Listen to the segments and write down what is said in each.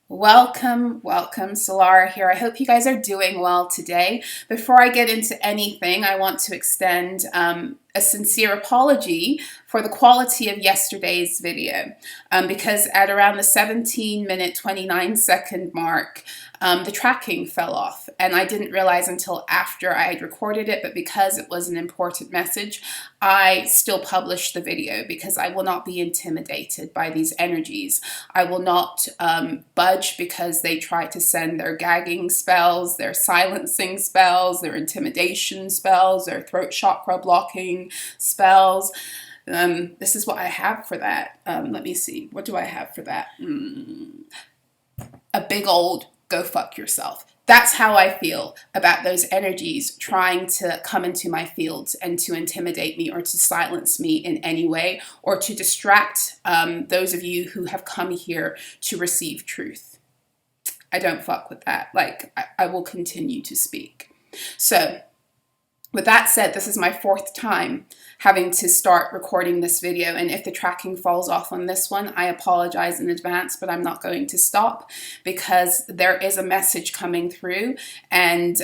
Welcome, welcome, So-La-Rah here. I hope you guys are doing well today. Before I get into anything, I want to extend a sincere apology for the quality of yesterday's video because at around the 17-minute, 29-second mark, the tracking fell off, and I didn't realize until after I had recorded it, but because it was an important message, I still published the video because I will not be intimidated by these energies. I will not budge because they try to send their gagging spells, their silencing spells, their intimidation spells, their throat chakra blocking spells. This is what I have for that. Let me see. What do I have for that? A big old go fuck yourself. That's how I feel about those energies trying to come into my fields and to intimidate me or to silence me in any way or to distract those of you who have come here to receive truth. I don't fuck with that. Like, I will continue to speak. So, with that said, this is my fourth time having to start recording this video, and if the tracking falls off on this one, I apologize in advance, but I'm not going to stop because there is a message coming through, and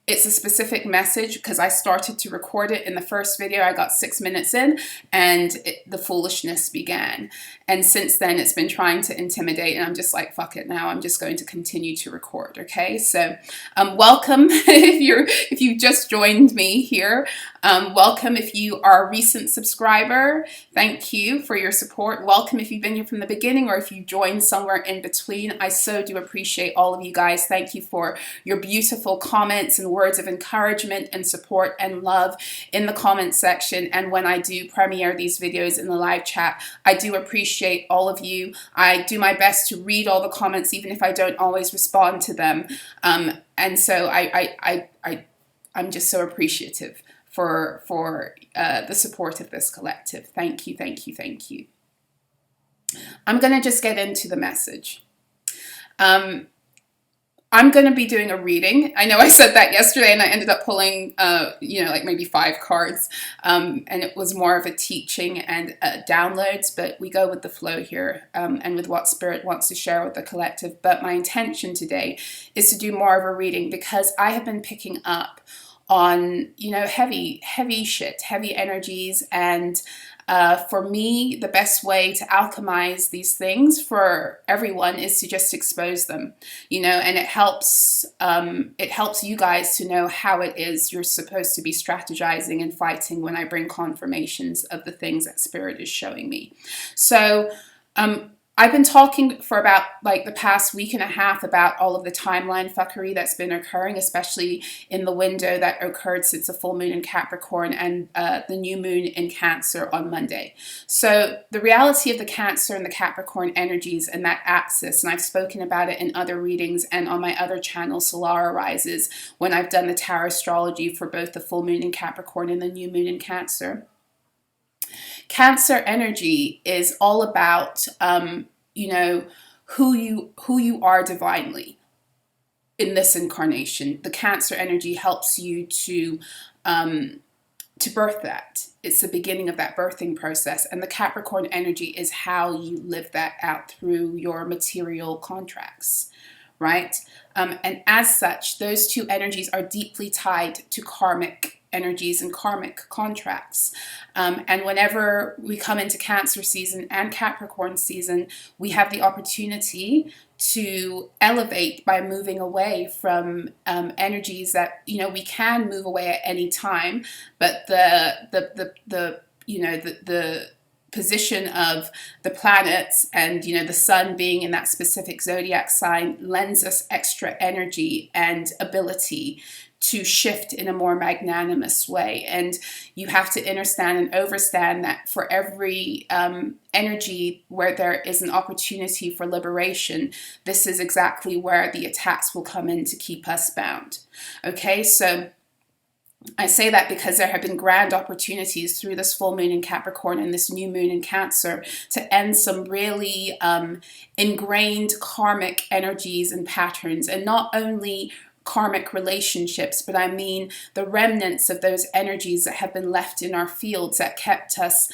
it's a specific message because I started to record it in the first video. I got 6 minutes in and the foolishness began. And since then it's been trying to intimidate, and I'm just like, fuck it now. I'm just going to continue to record, okay? So welcome if you just joined me here. Welcome if you are a recent subscriber. Thank you for your support. Welcome if you've been here from the beginning or if you joined somewhere in between. I so do appreciate all of you guys. Thank you for your beautiful comments and words of encouragement and support and love in the comment section. And when I do premiere these videos in the live chat, I do appreciate all of you. I do my best to read all the comments, even if I don't always respond to them. And so I'm just so appreciative for the support of this collective. Thank you, thank you, thank you. I'm going to just get into the message. I'm going to be doing a reading. I know I said that yesterday and I ended up pulling, like maybe 5 cards. And it was more of a teaching and downloads, but we go with the flow here and with what Spirit wants to share with the collective. But my intention today is to do more of a reading because I have been picking up on, heavy shit, heavy energies. And for me, the best way to alchemize these things for everyone is to just expose them, and it helps you guys to know how it is you're supposed to be strategizing and fighting when I bring confirmations of the things that Spirit is showing me. So, I've been talking for about the past week and a half about all of the timeline fuckery that's been occurring, especially in the window that occurred since the full moon in Capricorn and the new moon in Cancer on Monday. So the reality of the Cancer and the Capricorn energies and that axis, and I've spoken about it in other readings and on my other channel, So-La-Rah Rises, when I've done the tarot astrology for both the full moon in Capricorn and the new moon in Cancer. Cancer energy is all about, who you are divinely in this incarnation. The Cancer energy helps you to birth that. It's the beginning of that birthing process. And the Capricorn energy is how you live that out through your material contracts, right? And as such, those two energies are deeply tied to karmic energies and karmic contracts. And whenever we come into Cancer season and Capricorn season, we have the opportunity to elevate by moving away from energies that, we can move away at any time, but the position of the planets and the sun being in that specific zodiac sign lends us extra energy and ability to shift in a more magnanimous way. And you have to understand and overstand that for every energy where there is an opportunity for liberation, this is exactly where the attacks will come in to keep us bound. Okay, so I say that because there have been grand opportunities through this full moon in Capricorn and this new moon in Cancer to end some really ingrained karmic energies and patterns, and not only karmic relationships, but I mean the remnants of those energies that have been left in our fields that kept us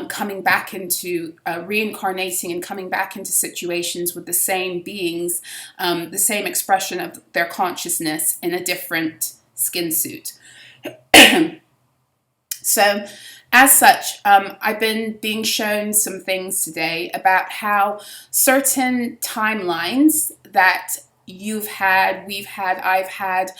coming back into reincarnating and coming back into situations with the same beings, the same expression of their consciousness in a different skin suit. So as such, I've been being shown some things today about how certain timelines that you've had, we've had, I've had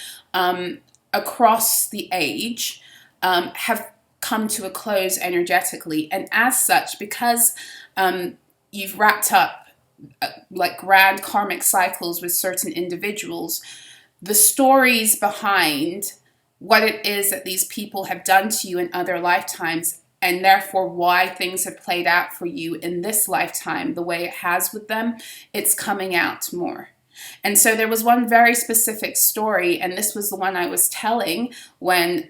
across the age have come to a close energetically. And as such, because you've wrapped up like grand karmic cycles with certain individuals, the stories behind what it is that these people have done to you in other lifetimes, and therefore why things have played out for you in this lifetime the way it has with them, it's coming out more. And so there was one very specific story, and this was the one I was telling when,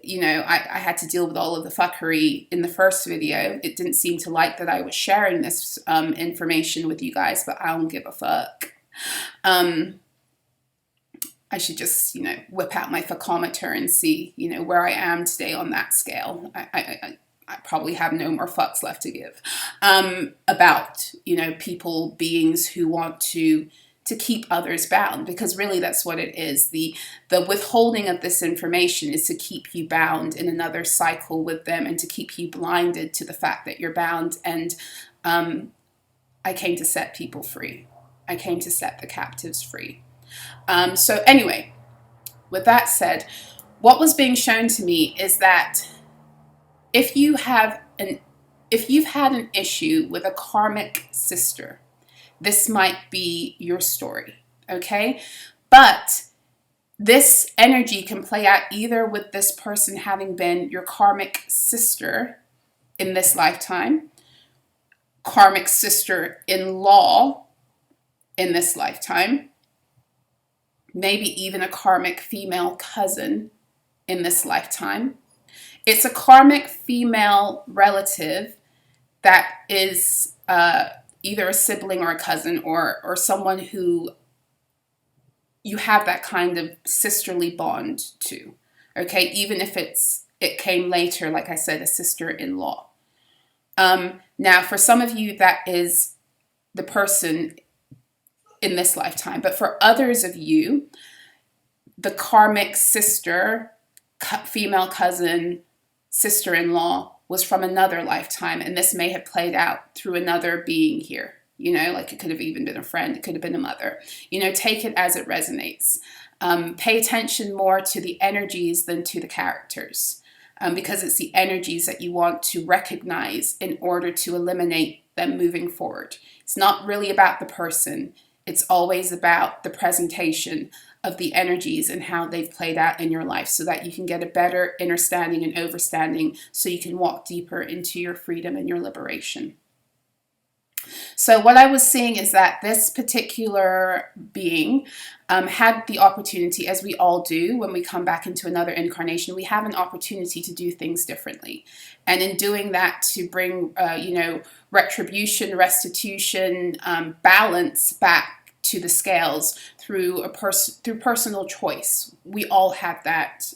you know, I had to deal with all of the fuckery in the first video. It didn't seem to like that I was sharing this information with you guys, but I don't give a fuck. I should just, you know, whip out my fuckometer and see, you know, where I am today on that scale. I probably have no more fucks left to give about, you know, people, beings who want to keep others bound, because really that's what it is. The withholding of this information is to keep you bound in another cycle with them and to keep you blinded to the fact that you're bound. And I came to set people free. I came to set the captives free. So anyway, with that said, what was being shown to me is that if you've had an issue with a karmic sister, this might be your story, okay? But this energy can play out either with this person having been your karmic sister in this lifetime, karmic sister-in-law in this lifetime, maybe even a karmic female cousin in this lifetime. It's a karmic female relative that is either a sibling or a cousin or someone who you have that kind of sisterly bond to, okay? Even if it came later, like I said, a sister-in-law. Now, for some of you, that is the person in this lifetime. But for others of you, the karmic sister, female cousin, sister-in-law was from another lifetime, and this may have played out through another being here. You know, like it could have even been a friend, it could have been a mother. You know, take it as it resonates. Pay attention more to the energies than to the characters, because it's the energies that you want to recognize in order to eliminate them moving forward. It's not really about the person. It's always about the presentation of the energies and how they've played out in your life so that you can get a better understanding and overstanding so you can walk deeper into your freedom and your liberation. So what I was seeing is that this particular being had the opportunity, as we all do when we come back into another incarnation, we have an opportunity to do things differently. And in doing that, to bring, you know, retribution, restitution, balance back to the scales through personal choice. We all have that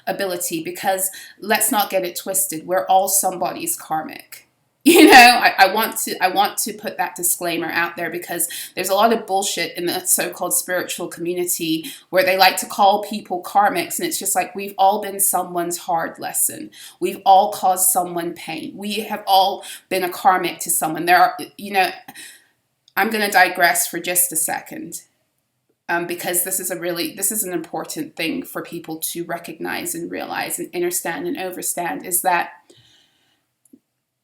ability, because let's not get it twisted. We're all somebody's karmic. You know, I want to put that disclaimer out there, because there's a lot of bullshit in the so-called spiritual community where they like to call people karmics, and it's just like, we've all been someone's hard lesson. We've all caused someone pain. We have all been a karmic to someone. There are, you know, I'm going to digress for just a second, because this is an important thing for people to recognize and realize and understand and overstand, is that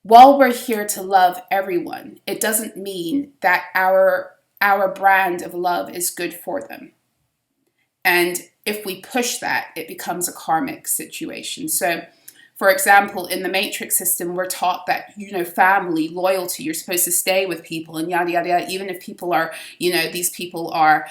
while we're here to love everyone, it doesn't mean that our brand of love is good for them. And if we push that, it becomes a karmic situation. So, for example, in the matrix system, we're taught that, you know, family, loyalty, you're supposed to stay with people and yada, yada, yada, even if people are, you know, these people are,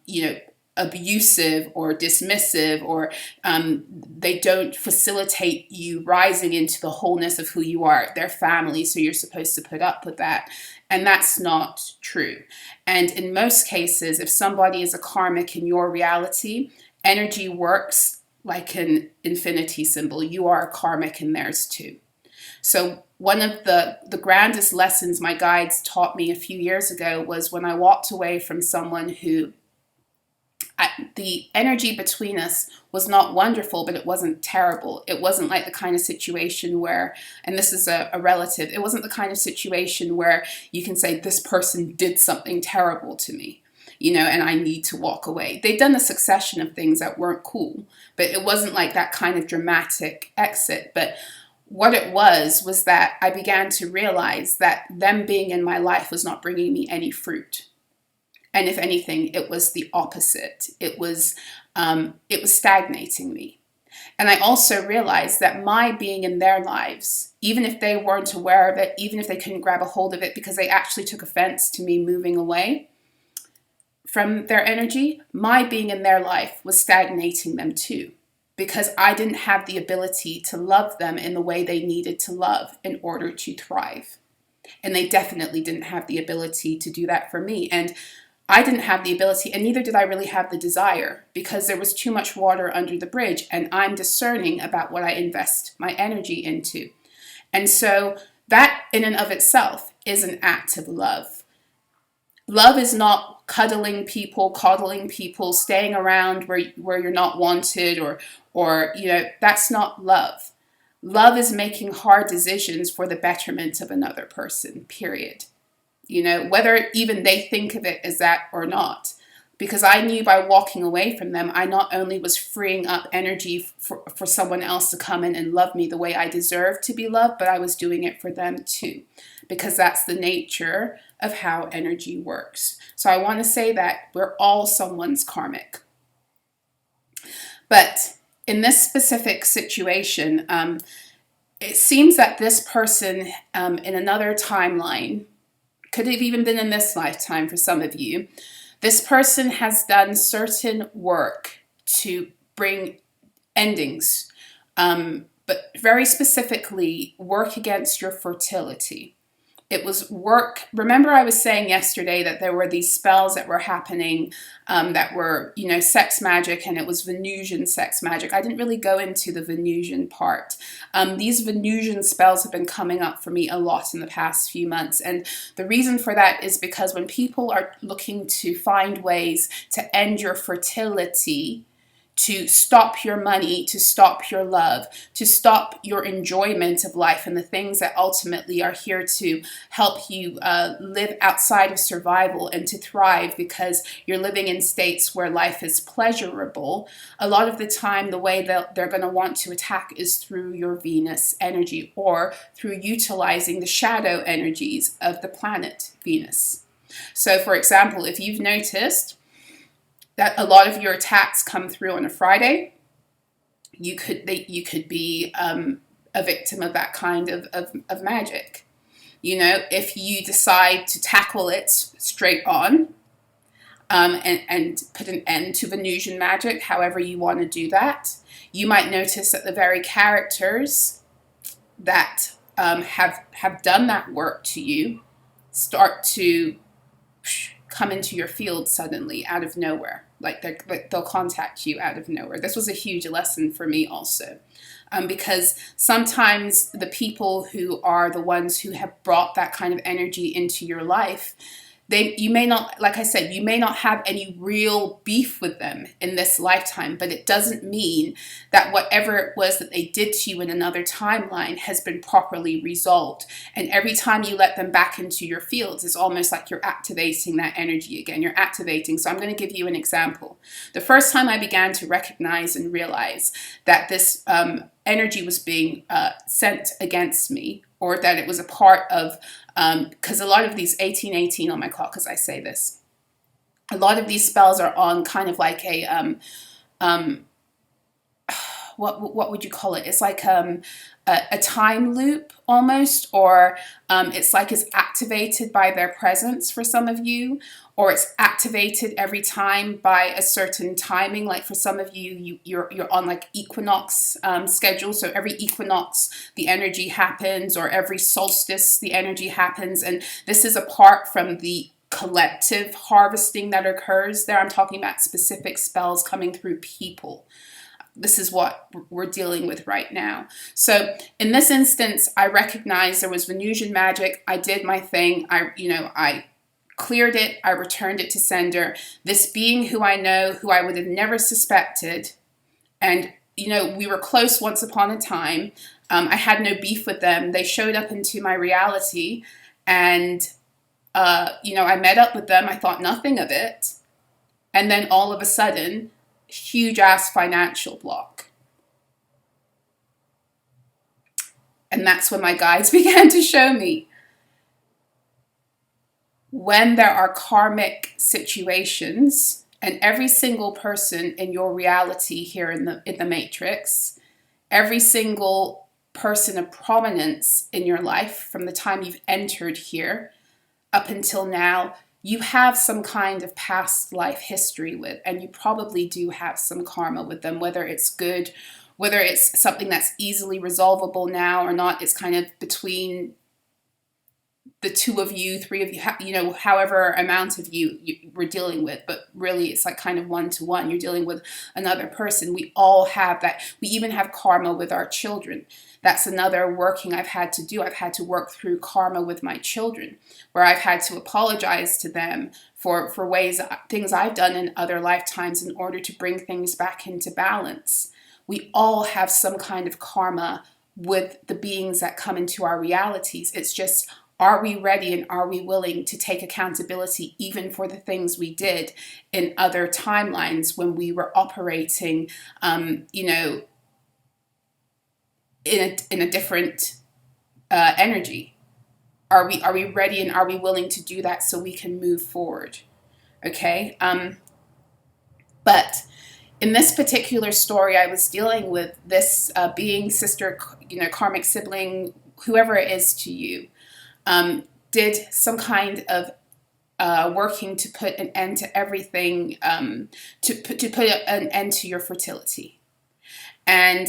you know, abusive or dismissive, or they don't facilitate you rising into the wholeness of who you are. They're family, so you're supposed to put up with that. And that's not true. And in most cases, if somebody is a karmic in your reality, energy works like an infinity symbol. You are a karmic in theirs too. So one of the grandest lessons my guides taught me a few years ago was when I walked away from someone who, the energy between us was not wonderful, but it wasn't terrible. It wasn't like the kind of situation where, and this is a relative, it wasn't the kind of situation where you can say, this person did something terrible to me, and I need to walk away. They'd done a succession of things that weren't cool, but it wasn't like that kind of dramatic exit. But what it was that I began to realize that them being in my life was not bringing me any fruit. And if anything, it was the opposite. It was stagnating me. And I also realized that my being in their lives, even if they weren't aware of it, even if they couldn't grab a hold of it because they actually took offense to me moving away from their energy, my being in their life was stagnating them too, because I didn't have the ability to love them in the way they needed to love in order to thrive. And they definitely didn't have the ability to do that for me. And I didn't have the ability, and neither did I really have the desire, because there was too much water under the bridge, and I'm discerning about what I invest my energy into. And so that in and of itself is an act of love. Love is not cuddling people, coddling people, staying around where you're not wanted, or that's not love. Love is making hard decisions for the betterment of another person, period. Whether even they think of it as that or not. Because I knew by walking away from them, I not only was freeing up energy for someone else to come in and love me the way I deserve to be loved, but I was doing it for them too. Because that's the nature of how energy works. So I want to say that we're all someone's karmic. But in this specific situation, it seems that this person in another timeline, could have even been in this lifetime for some of you, this person has done certain work to bring endings, but very specifically work against your fertility. It was work. Remember I was saying yesterday that there were these spells that were happening that were, sex magic, and it was Venusian sex magic. I didn't really go into the Venusian part. These Venusian spells have been coming up for me a lot in the past few months. And the reason for that is because when people are looking to find ways to end your fertility, to stop your money, to stop your love, to stop your enjoyment of life and the things that ultimately are here to help you live outside of survival and to thrive because you're living in states where life is pleasurable, a lot of the time the way that they're going to want to attack is through your Venus energy or through utilizing the shadow energies of the planet Venus. So for example, if you've noticed that a lot of your attacks come through on a Friday, you could be a victim of that kind of magic. If you decide to tackle it straight on and put an end to Venusian magic, however you want to do that, you might notice that the very characters that have done that work to you start to come into your field suddenly out of nowhere. Like they'll contact you out of nowhere. This was a huge lesson for me also, because sometimes the people who are the ones who have brought that kind of energy into your life, you may not, like I said, you may not have any real beef with them in this lifetime, but it doesn't mean that whatever it was that they did to you in another timeline has been properly resolved. And every time you let them back into your fields, it's almost like you're activating that energy again. You're activating. So I'm going to give you an example. The first time I began to recognize and realize that this energy was being sent against me, or that it was a part of, because a lot of these 1818 on my clock, as I say this, a lot of these spells are on kind of like a, what would you call it? It's like a time loop almost, or it's like it's activated by their presence for some of you, or it's activated every time by a certain timing. Like for some of you, you're on like equinox schedule. So every equinox, the energy happens, or every solstice, the energy happens. And this is apart from the collective harvesting that occurs there. I'm talking about specific spells coming through people. This is what we're dealing with right now. So in this instance, I recognized there was Venusian magic. I did my thing. I cleared it. I returned it to sender. This being who I know, who I would have never suspected, and we were close once upon a time. I had no beef with them. They showed up into my reality, and I met up with them. I thought nothing of it, and then all of a sudden, huge ass financial block. And that's when my guides began to show me, when there are karmic situations, and every single person in your reality here in the matrix, every single person of prominence in your life from the time you've entered here up until now, you have some kind of past life history with, and you probably do have some karma with them, whether it's good, whether it's something that's easily resolvable now or not. It's kind of between the two of you, three of you, however amount of you we're dealing with, but really it's like kind of one-to-one. You're dealing with another person. We all have that. We even have karma with our children. That's another working I've had to do. I've had to work through karma with my children, where I've had to apologize to them for things I've done in other lifetimes in order to bring things back into balance. We all have some kind of karma with the beings that come into our realities. It's just, are we ready and are we willing to take accountability even for the things we did in other timelines when we were operating, in a different energy? Are we ready and are we willing to do that so we can move forward? Okay. But in this particular story, I was dealing with this being, sister, karmic sibling, whoever it is to you, did some kind of working to put an end to everything, to put an end to your fertility. And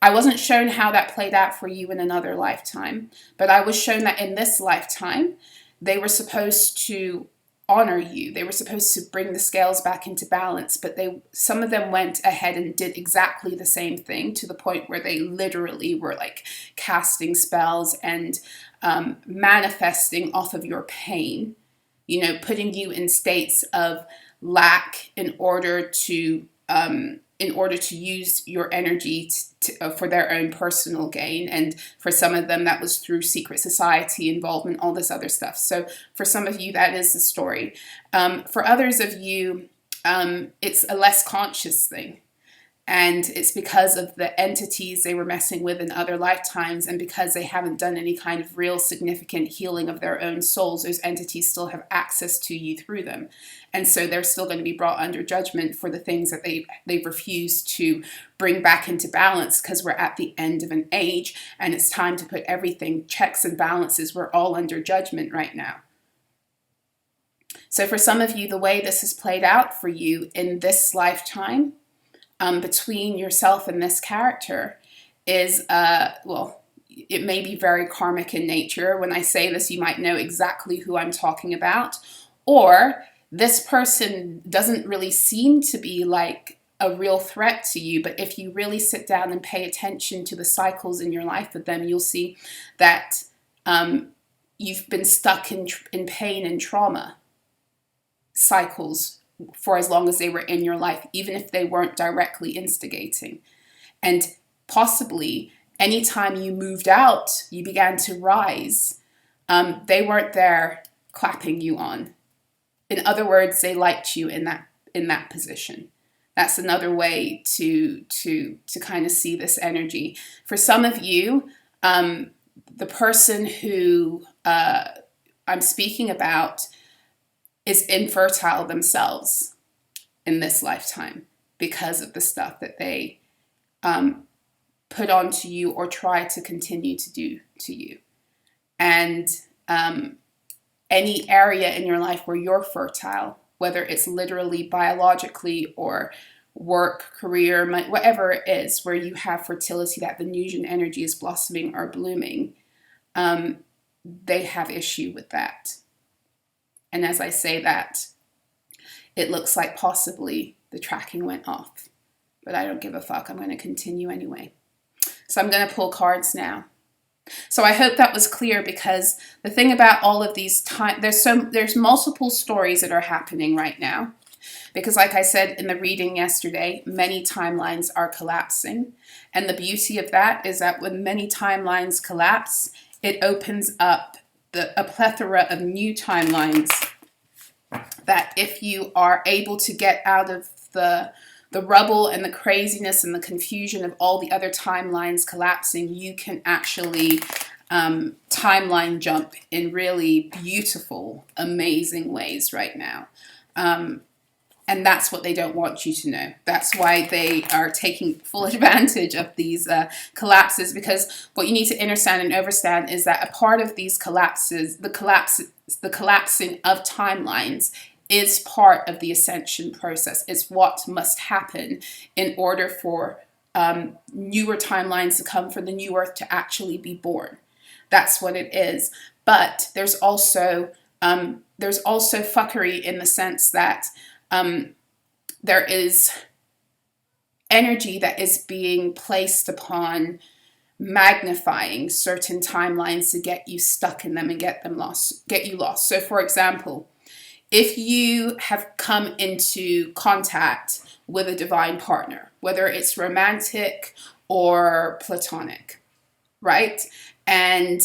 I wasn't shown how that played out for you in another lifetime, but I was shown that in this lifetime, they were supposed to honor you. They were supposed to bring the scales back into balance, but some of them went ahead and did exactly the same thing, to the point where they literally were like casting spells and manifesting off of your pain, putting you in states of lack in order to use your energy for their own personal gain. And for some of them, that was through secret society involvement, all this other stuff. So for some of you, that is the story. For others of you, it's a less conscious thing. And it's because of the entities they were messing with in other lifetimes, and because they haven't done any kind of real significant healing of their own souls, those entities still have access to you through them. And so they're still going to be brought under judgment for the things that they've refused to bring back into balance, because we're at the end of an age and it's time to put everything, checks and balances. We're all under judgment right now. So for some of you, the way this has played out for you in this lifetime, between yourself and this character is, it may be very karmic in nature. When I say this, you might know exactly who I'm talking about. Or this person doesn't really seem to be like a real threat to you, but if you really sit down and pay attention to the cycles in your life with them, you'll see that you've been stuck in pain and trauma cycles for as long as they were in your life, even if they weren't directly instigating. And possibly anytime you moved out, you began to rise, they weren't there clapping you on. In other words, they liked you in that position. That's another way to kind of see this energy. For some of you, the person who I'm speaking about is infertile themselves in this lifetime because of the stuff that they put onto you or try to continue to do to you. And any area in your life where you're fertile, whether it's literally biologically or work, career, whatever it is, where you have fertility, that Venusian energy is blossoming or blooming, they have issue with that. And as I say that, it looks like possibly the tracking went off. But I don't give a fuck. I'm going to continue anyway. So I'm going to pull cards now. So I hope that was clear, because the thing about all of these there's multiple stories that are happening right now. Because like I said in the reading yesterday, many timelines are collapsing. And the beauty of that is that when many timelines collapse, it opens up a plethora of new timelines that if you are able to get out of the rubble and the craziness and the confusion of all the other timelines collapsing, you can actually timeline jump in really beautiful, amazing ways right now. And that's what they don't want you to know. That's why they are taking full advantage of these collapses, because what you need to understand and understand is that a part of these collapses, the collapsing of timelines, is part of the ascension process. It's what must happen in order for newer timelines to come, for the new earth to actually be born. That's what it is. But there's also fuckery in the sense that there is energy that is being placed upon magnifying certain timelines to get you stuck in them and get you lost. So for example, if you have come into contact with a divine partner, whether it's romantic or platonic, right? And,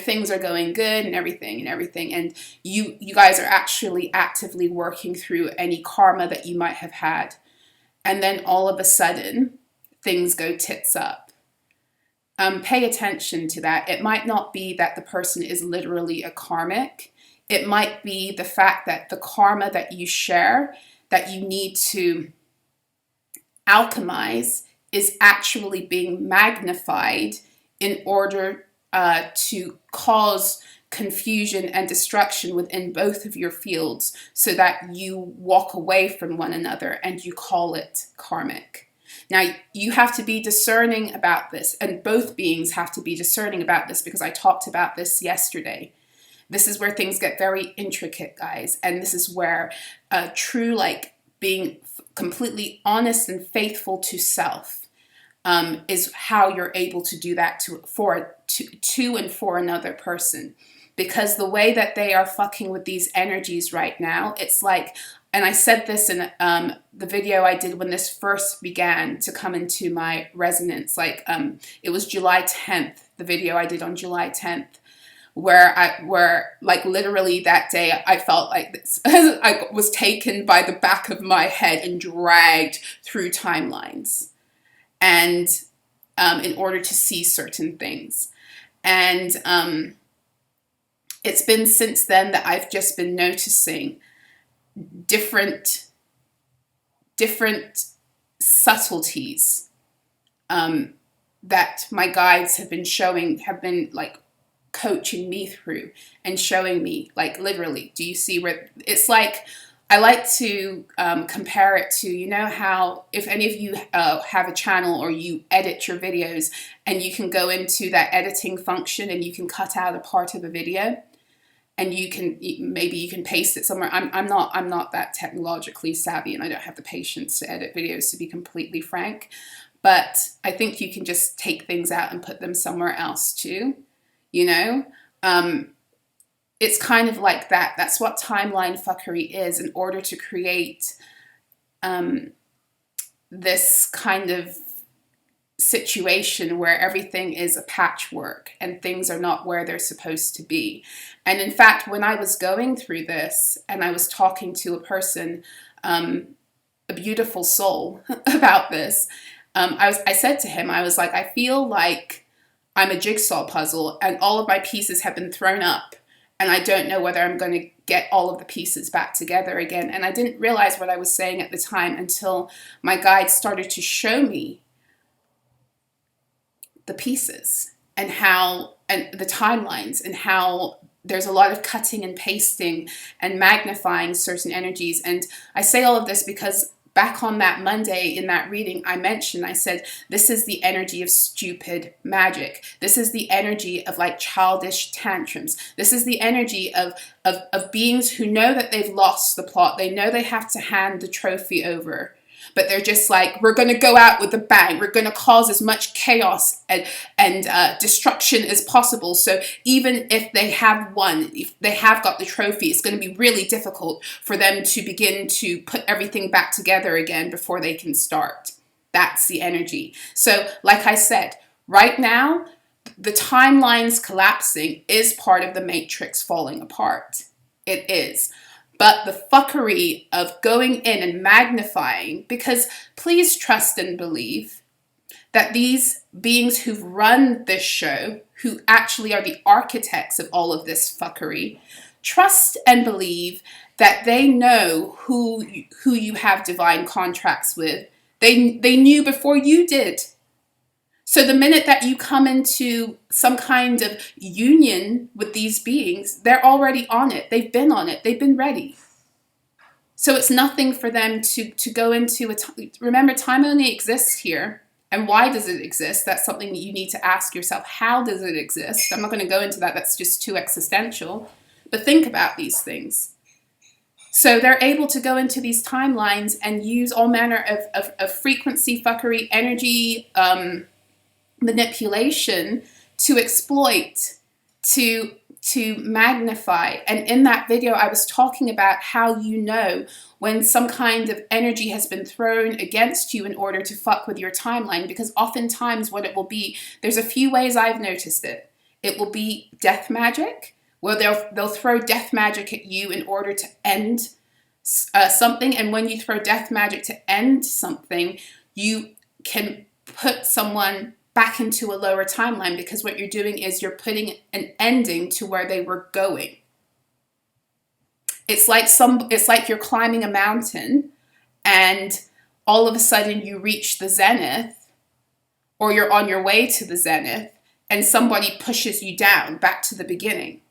things are going good and everything, and you guys are actually actively working through any karma that you might have had. And then all of a sudden, things go tits up. Pay attention to that. It might not be that the person is literally a karmic. It might be the fact that the karma that you share, that you need to alchemize, is actually being magnified in order to cause confusion and destruction within both of your fields, so that you walk away from one another and you call it karmic. Now, you have to be discerning about this, and both beings have to be discerning about this, because I talked about this yesterday. This is where things get very intricate, guys, and this is where true, being completely honest and faithful to self is how you're able to do that to and for another person. Because the way that they are fucking with these energies right now, it's like, and I said this in the video I did when this first began to come into my resonance, it was July 10th, the video I did on July 10th, where literally that day I felt like this, I was taken by the back of my head and dragged through timelines, and in order to see certain things. And it's been since then that I've just been noticing different subtleties that my guides have been coaching me through and showing me, literally, do you see where it's like, I like to compare it to, how if any of you have a channel or you edit your videos, and you can go into that editing function and you can cut out a part of a video, and you can paste it somewhere. I'm not that technologically savvy, and I don't have the patience to edit videos, to be completely frank. But I think you can just take things out and put them somewhere else too. It's kind of like that. That's what timeline fuckery is, in order to create this kind of situation where everything is a patchwork and things are not where they're supposed to be. And in fact, when I was going through this and I was talking to a person, a beautiful soul, about this, I said to him, I was like, I feel like I'm a jigsaw puzzle and all of my pieces have been thrown up, and I don't know whether I'm going to get all of the pieces back together again. And I didn't realize what I was saying at the time until my guide started to show me the pieces and the timelines, and how there's a lot of cutting and pasting and magnifying certain energies. And I say all of this because back on that Monday in that reading, I said, this is the energy of stupid magic. This is the energy of like childish tantrums. This is the energy of beings who know that they've lost the plot. They know they have to hand the trophy over, but they're just like, we're going to go out with a bang. We're going to cause as much chaos and destruction as possible. So even if they have won, if they have got the trophy, it's going to be really difficult for them to begin to put everything back together again before they can start. That's the energy. So like I said, right now, the timelines collapsing is part of the matrix falling apart. It is. But the fuckery of going in and magnifying, because please trust and believe that these beings who've run this show, who actually are the architects of all of this fuckery, trust and believe that they know who you have divine contracts with. They knew before you did. So the minute that you come into some kind of union with these beings, they're already on it. They've been on it. They've been ready. So it's nothing for them to go into. Remember, time only exists here. And why does it exist? That's something that you need to ask yourself. How does it exist? I'm not going to go into that. That's just too existential. But think about these things. So they're able to go into these timelines and use all manner of frequency, fuckery, energy, manipulation to exploit, to magnify. And in that video, I was talking about how you know when some kind of energy has been thrown against you in order to fuck with your timeline, because oftentimes what it will be, there's a few ways I've noticed it. It will be death magic, where they'll throw death magic at you in order to end something. And when you throw death magic to end something, you can put someone back into a lower timeline, because what you're doing is you're putting an ending to where they were going. It's like you're climbing a mountain and all of a sudden you reach the zenith, or you're on your way to the zenith, and somebody pushes you down back to the beginning.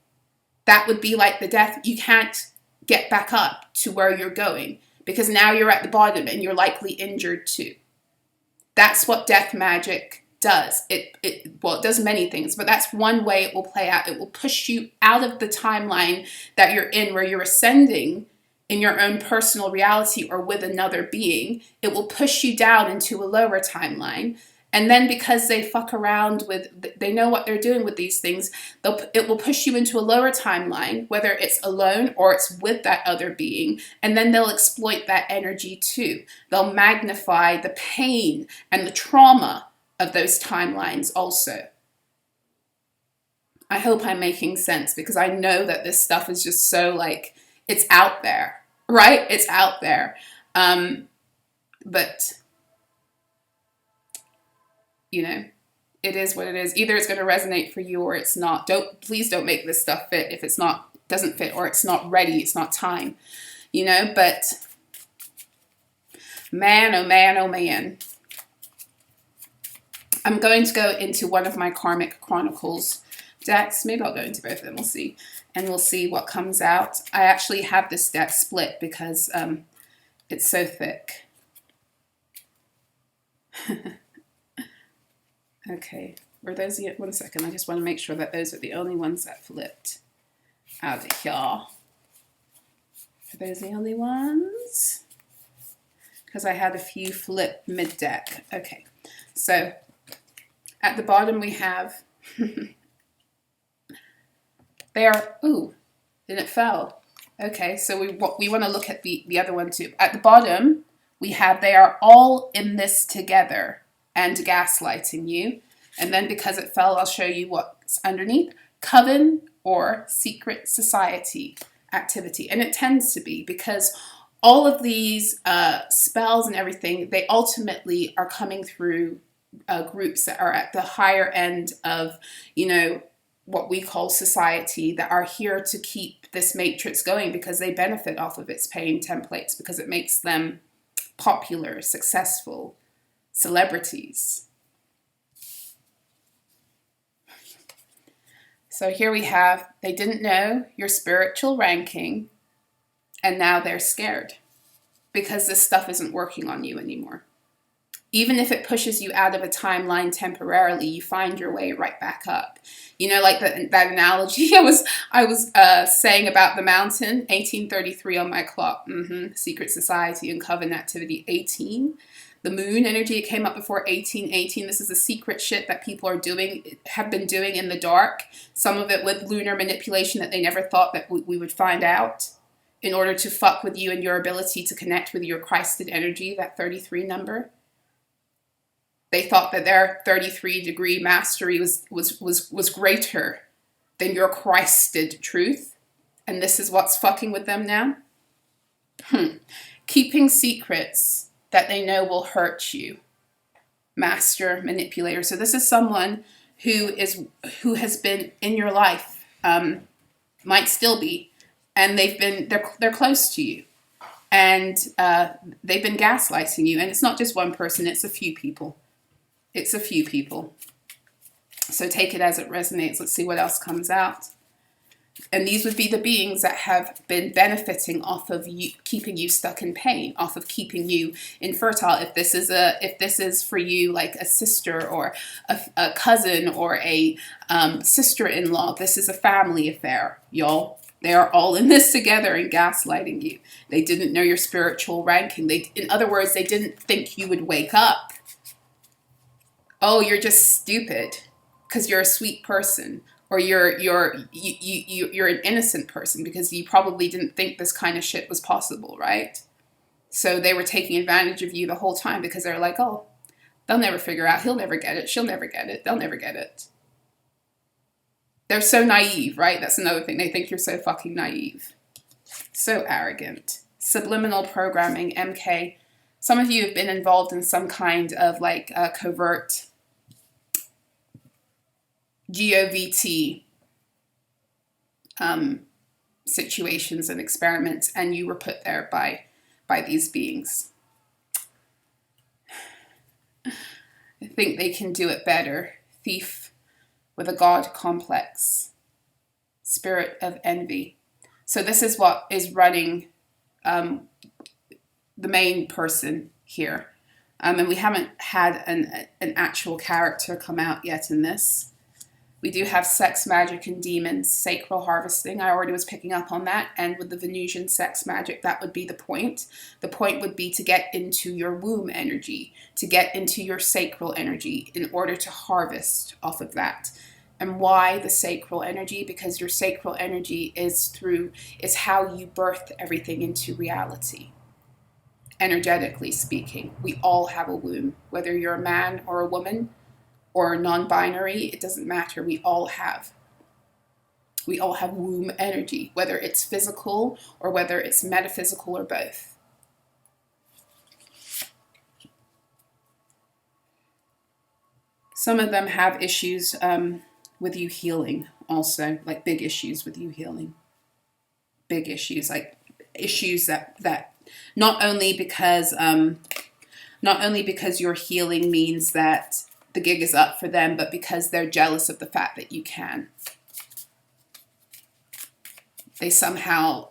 That would be like the death. You can't get back up to where you're going, because now you're at the bottom and you're likely injured too. That's what death magic does. It does many things, but that's one way it will play out. It will push you out of the timeline that you're in, where you're ascending in your own personal reality or with another being. It will push you down into a lower timeline. And then because they fuck around with, they know what they're doing with these things, it will push you into a lower timeline, whether it's alone or it's with that other being. And then they'll exploit that energy too. They'll magnify the pain and the trauma of those timelines also. I hope I'm making sense, because I know that this stuff is just so like, it's out there, right? It's out there. But, you know, it is what it is. Either it's going to resonate for you or it's not. Please don't make this stuff fit if it's not, doesn't fit, or it's not ready, it's not time, you know. But man, oh man, oh man. I'm going to go into one of my Karmic Chronicles decks. Maybe I'll go into both of them. We'll see. And we'll see what comes out. I actually have this deck split because it's so thick. Okay. Were those the... One second. I just want to make sure that those are the only ones that flipped out of here. Are those the only ones? Because I had a few flip mid-deck. Okay. So... at the bottom we have, ooh, and it fell. Okay, so we want to look at the other one too. At the bottom, we have, they are all in this together and gaslighting you. And then because it fell, I'll show you what's underneath. Coven or secret society activity. And it tends to be, because all of these spells and everything, they ultimately are coming through groups that are at the higher end of, you know, what we call society, that are here to keep this matrix going, because they benefit off of its paying templates, because it makes them popular, successful celebrities. So here we have, they didn't know your spiritual ranking, and now they're scared because this stuff isn't working on you anymore. Even if it pushes you out of a timeline temporarily, you find your way right back up. You know, like that analogy I was saying about the mountain, 1833 on my clock. Secret society and coven activity 18. The moon energy, it came up before 1818. This is the secret shit that people are doing, have been doing in the dark. Some of it with lunar manipulation that they never thought that we would find out, in order to fuck with you and your ability to connect with your Christed energy, that 33 number. They thought that their 33-degree mastery was greater than your Christed truth. And this is what's fucking with them now. Keeping secrets that they know will hurt you. Master manipulator. So this is someone who has been in your life, might still be, and they're close to you, and they've been gaslighting you. And it's not just one person; it's a few people. It's a few people. So take it as it resonates. Let's see what else comes out. And these would be the beings that have been benefiting off of you, keeping you stuck in pain, off of keeping you infertile. If this is for you, like a sister or a cousin or a sister-in-law, this is a family affair, y'all. They are all in this together and gaslighting you. They didn't know your spiritual ranking. In other words, they didn't think you would wake up. Oh, you're just stupid because you're a sweet person, or you're an innocent person because you probably didn't think this kind of shit was possible, right? So they were taking advantage of you the whole time because they're like, oh, they'll never figure out. He'll never get it. She'll never get it. They'll never get it. They're so naive, right? That's another thing. They think you're so fucking naive. So arrogant. Subliminal programming, MK. Some of you have been involved in some kind of like covert GOVT situations and experiments, and you were put there by these beings. I think they can do it better. Thief with a God complex. Spirit of envy. So this is what is running the main person here. And we haven't had an actual character come out yet in this. We do have sex magic and demons, sacral harvesting. I already was picking up on that. And with the Venusian sex magic, that would be the point. The point would be to get into your womb energy, to get into your sacral energy in order to harvest off of that. And why the sacral energy? Because your sacral energy is how you birth everything into reality. Energetically speaking, we all have a womb, whether you're a man or a woman or non-binary, it doesn't matter. We all have womb energy, whether it's physical or whether it's metaphysical or both. Some of them have issues with you healing also, like big issues with you healing. Big issues, like issues that not only because your healing means that the gig is up for them, but because they're jealous of the fact that you can. They somehow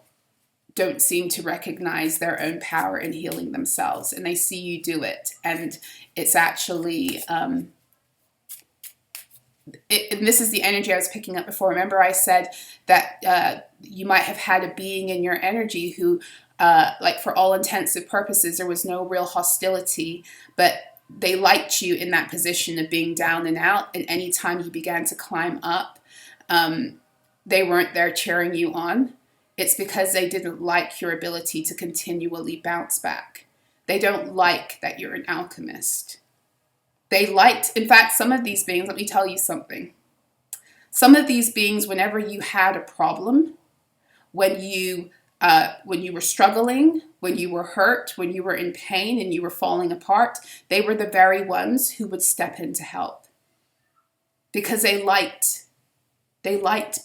don't seem to recognize their own power in healing themselves, and they see you do it, and it's actually and this is the energy I was picking up before. Remember I said that you might have had a being in your energy who like for all intents and purposes there was no real hostility, but they liked you in that position of being down and out, and anytime you began to climb up, they weren't there cheering you on. It's because they didn't like your ability to continually bounce back. They don't like that you're an alchemist. They liked, in fact, some of these beings, let me tell you something. Some of these beings, whenever you had a problem, when you were struggling, when you were hurt, when you were in pain and you were falling apart, they were the very ones who would step in to help. Because they liked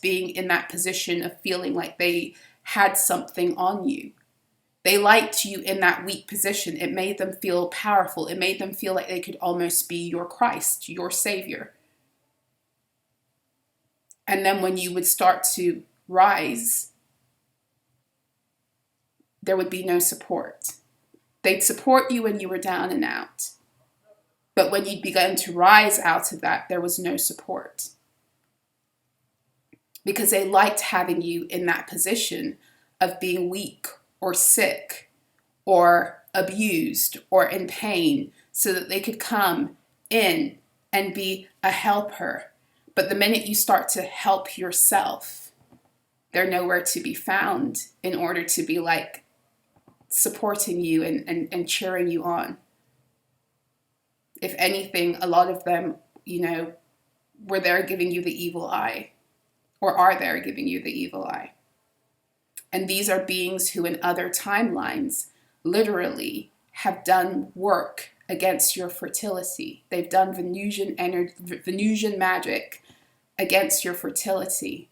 being in that position of feeling like they had something on you. They liked you in that weak position. It made them feel powerful. It made them feel like they could almost be your Christ, your Savior. And then when you would start to rise, there would be no support. They'd support you when you were down and out. But when you'd begun to rise out of that, there was no support. Because they liked having you in that position of being weak or sick or abused or in pain, so that they could come in and be a helper. But the minute you start to help yourself, they're nowhere to be found in order to be like supporting you and cheering you on. If anything, a lot of them, you know, were there giving you the evil eye, or are there giving you the evil eye. And these are beings who in other timelines literally have done work against your fertility. They've done Venusian magic against your fertility.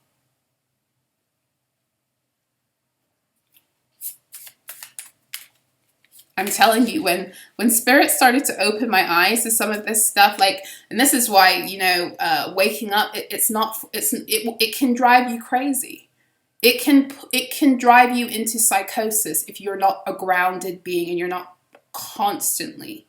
I'm telling you, when Spirit started to open my eyes to some of this stuff, like, and this is why, you know, waking up, it can drive you crazy. It can drive you into psychosis if you're not a grounded being and you're not constantly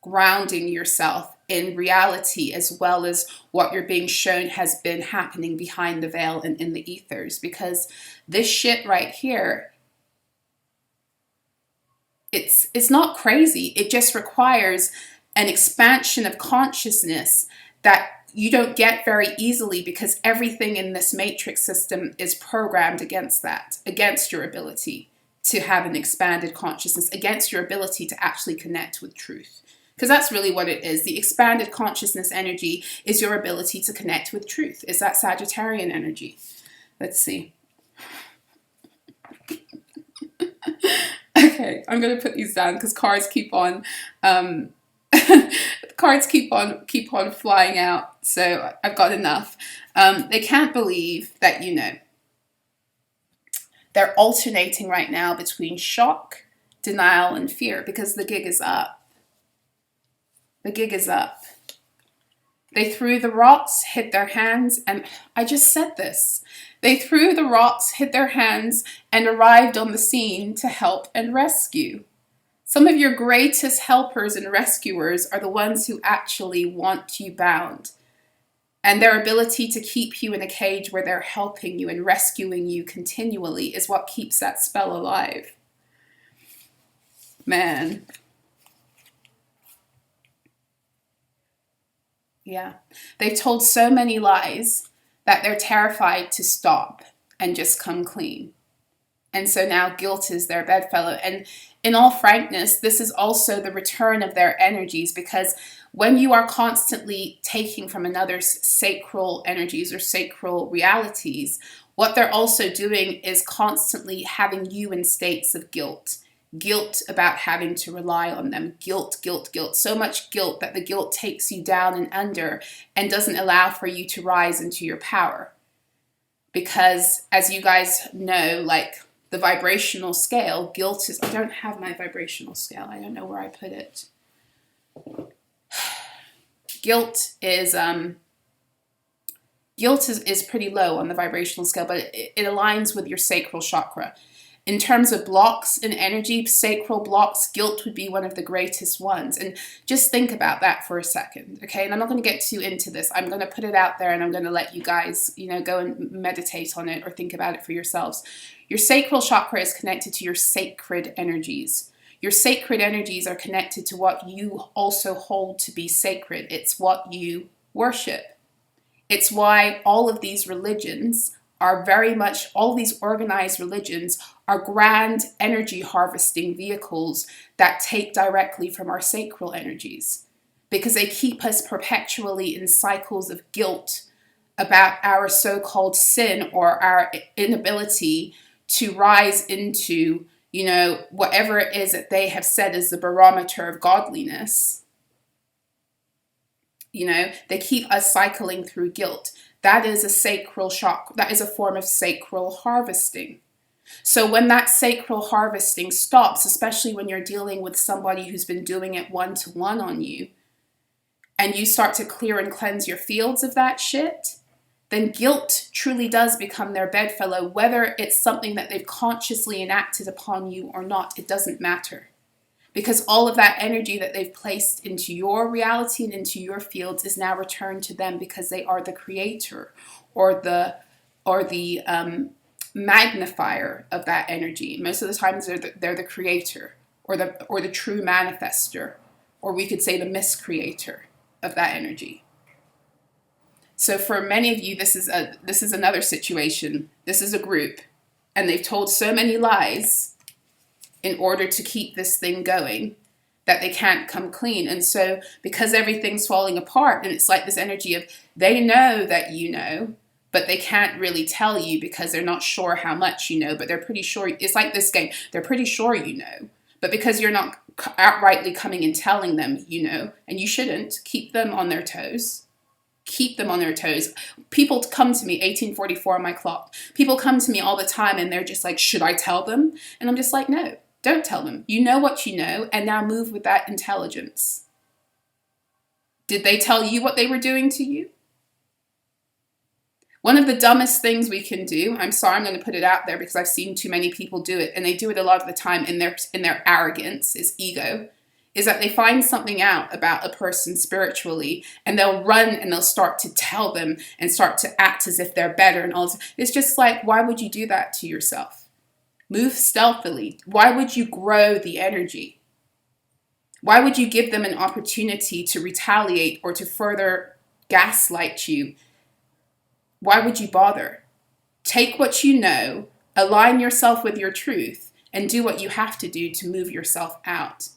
grounding yourself in reality, as well as what you're being shown has been happening behind the veil and in the ethers. Because this shit right here, it's not crazy. It just requires an expansion of consciousness that you don't get very easily, because everything in this matrix system is programmed against that, against your ability to have an expanded consciousness, against your ability to actually connect with truth. Because that's really what it is. The expanded consciousness energy is your ability to connect with truth. Is that Sagittarian energy? Let's see. Okay, I'm going to put these down because cards keep on flying out. So I've got enough. They can't believe that, you know, they're alternating right now between shock, denial, and fear, because the gig is up. The gig is up. They threw the rocks, hit their hands, and I just said this. They threw the rocks, hit their hands, and arrived on the scene to help and rescue. Some of your greatest helpers and rescuers are the ones who actually want you bound. And their ability to keep you in a cage where they're helping you and rescuing you continually is what keeps that spell alive. Man. Yeah. They've told so many lies that they're terrified to stop and just come clean. And so now guilt is their bedfellow. And in all frankness, this is also the return of their energies, because when you are constantly taking from another's sacral energies or sacral realities, what they're also doing is constantly having you in states of guilt. Guilt about having to rely on them. Guilt, guilt, guilt. So much guilt that the guilt takes you down and under and doesn't allow for you to rise into your power. Because as you guys know, like the vibrational scale, guilt is... I don't have my vibrational scale. I don't know where I put it. Guilt is pretty low on the vibrational scale, but it aligns with your sacral chakra. In terms of blocks in energy, sacral blocks, guilt would be one of the greatest ones. And just think about that for a second, okay? And I'm not going to get too into this. I'm going to put it out there and I'm going to let you guys, you know, go and meditate on it or think about it for yourselves. Your sacral chakra is connected to your sacred energies. Your sacred energies are connected to what you also hold to be sacred. It's what you worship. It's why all of these religions are very much, all these organized religions are grand energy harvesting vehicles that take directly from our sacral energies, because they keep us perpetually in cycles of guilt about our so-called sin or our inability to rise into, you know, whatever it is that they have said is the barometer of godliness. You know, they keep us cycling through guilt. That is a sacral chakra. That is a form of sacral harvesting. So when that sacral harvesting stops, especially when you're dealing with somebody who's been doing it one-to-one on you, and you start to clear and cleanse your fields of that shit, then guilt truly does become their bedfellow, whether it's something that they've consciously enacted upon you or not. It doesn't matter. Because all of that energy that they've placed into your reality and into your fields is now returned to them, because they are the creator or the magnifier of that energy. Most of the times they're the creator or the true manifester, or we could say the miscreator of that energy. So for many of you, this is another situation. This is a group, and they've told so many lies in order to keep this thing going that they can't come clean. And so because everything's falling apart, and it's like this energy of they know that you know, but they can't really tell you because they're not sure how much you know, but they're pretty sure. It's like this game. They're pretty sure you know, but because you're not outrightly coming and telling them you know, and you shouldn't, keep them on their toes. Keep them on their toes. People come to me, 1844 on my clock. People come to me all the time and they're just like, should I tell them? And I'm just like, no. Don't tell them. You know what you know, and now move with that intelligence. Did they tell you what they were doing to you? One of the dumbest things we can do, I'm sorry, I'm going to put it out there because I've seen too many people do it, and they do it a lot of the time in their arrogance, is ego, is that they find something out about a person spiritually, and they'll run and they'll start to tell them and start to act as if they're better and all this. It's just like, why would you do that to yourself? Move stealthily. Why would you grow the energy? Why would you give them an opportunity to retaliate or to further gaslight you? Why would you bother? Take what you know, align yourself with your truth, and do what you have to do to move yourself out.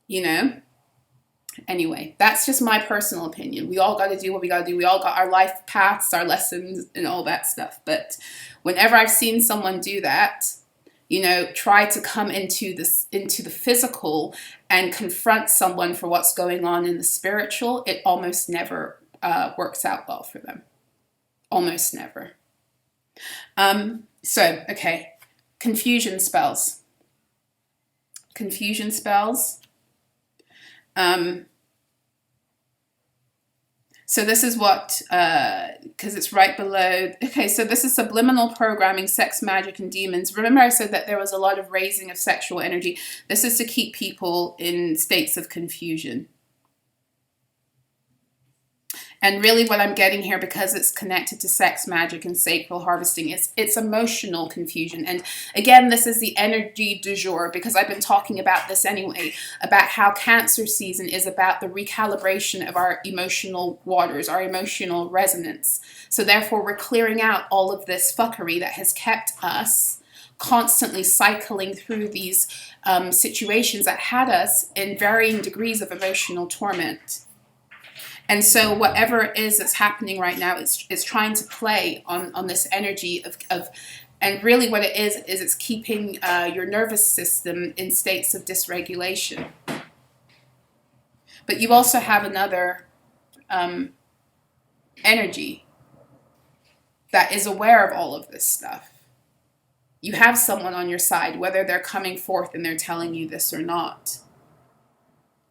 You know? Anyway, that's just my personal opinion. We all got to do what we got to do. We all got our life paths, our lessons, and all that stuff. But whenever I've seen someone do that, you know, try to come into the physical and confront someone for what's going on in the spiritual, it almost never works out well for them. Almost never. Okay. Confusion spells. Confusion spells. So this is what, because it's right below. Okay, so this is subliminal programming, sex, magic, and demons. Remember I said that there was a lot of raising of sexual energy. This is to keep people in states of confusion. And really what I'm getting here, because it's connected to sex, magic, and sacral harvesting, it's emotional confusion. And again, this is the energy du jour, because I've been talking about this anyway, about how Cancer season is about the recalibration of our emotional waters, our emotional resonance. So therefore, we're clearing out all of this fuckery that has kept us constantly cycling through these situations that had us in varying degrees of emotional torment. And so whatever it is that's happening right now is trying to play on this energy of, and really what it is it's keeping your nervous system in states of dysregulation. But you also have another energy that is aware of all of this stuff. You have someone on your side, whether they're coming forth and they're telling you this or not.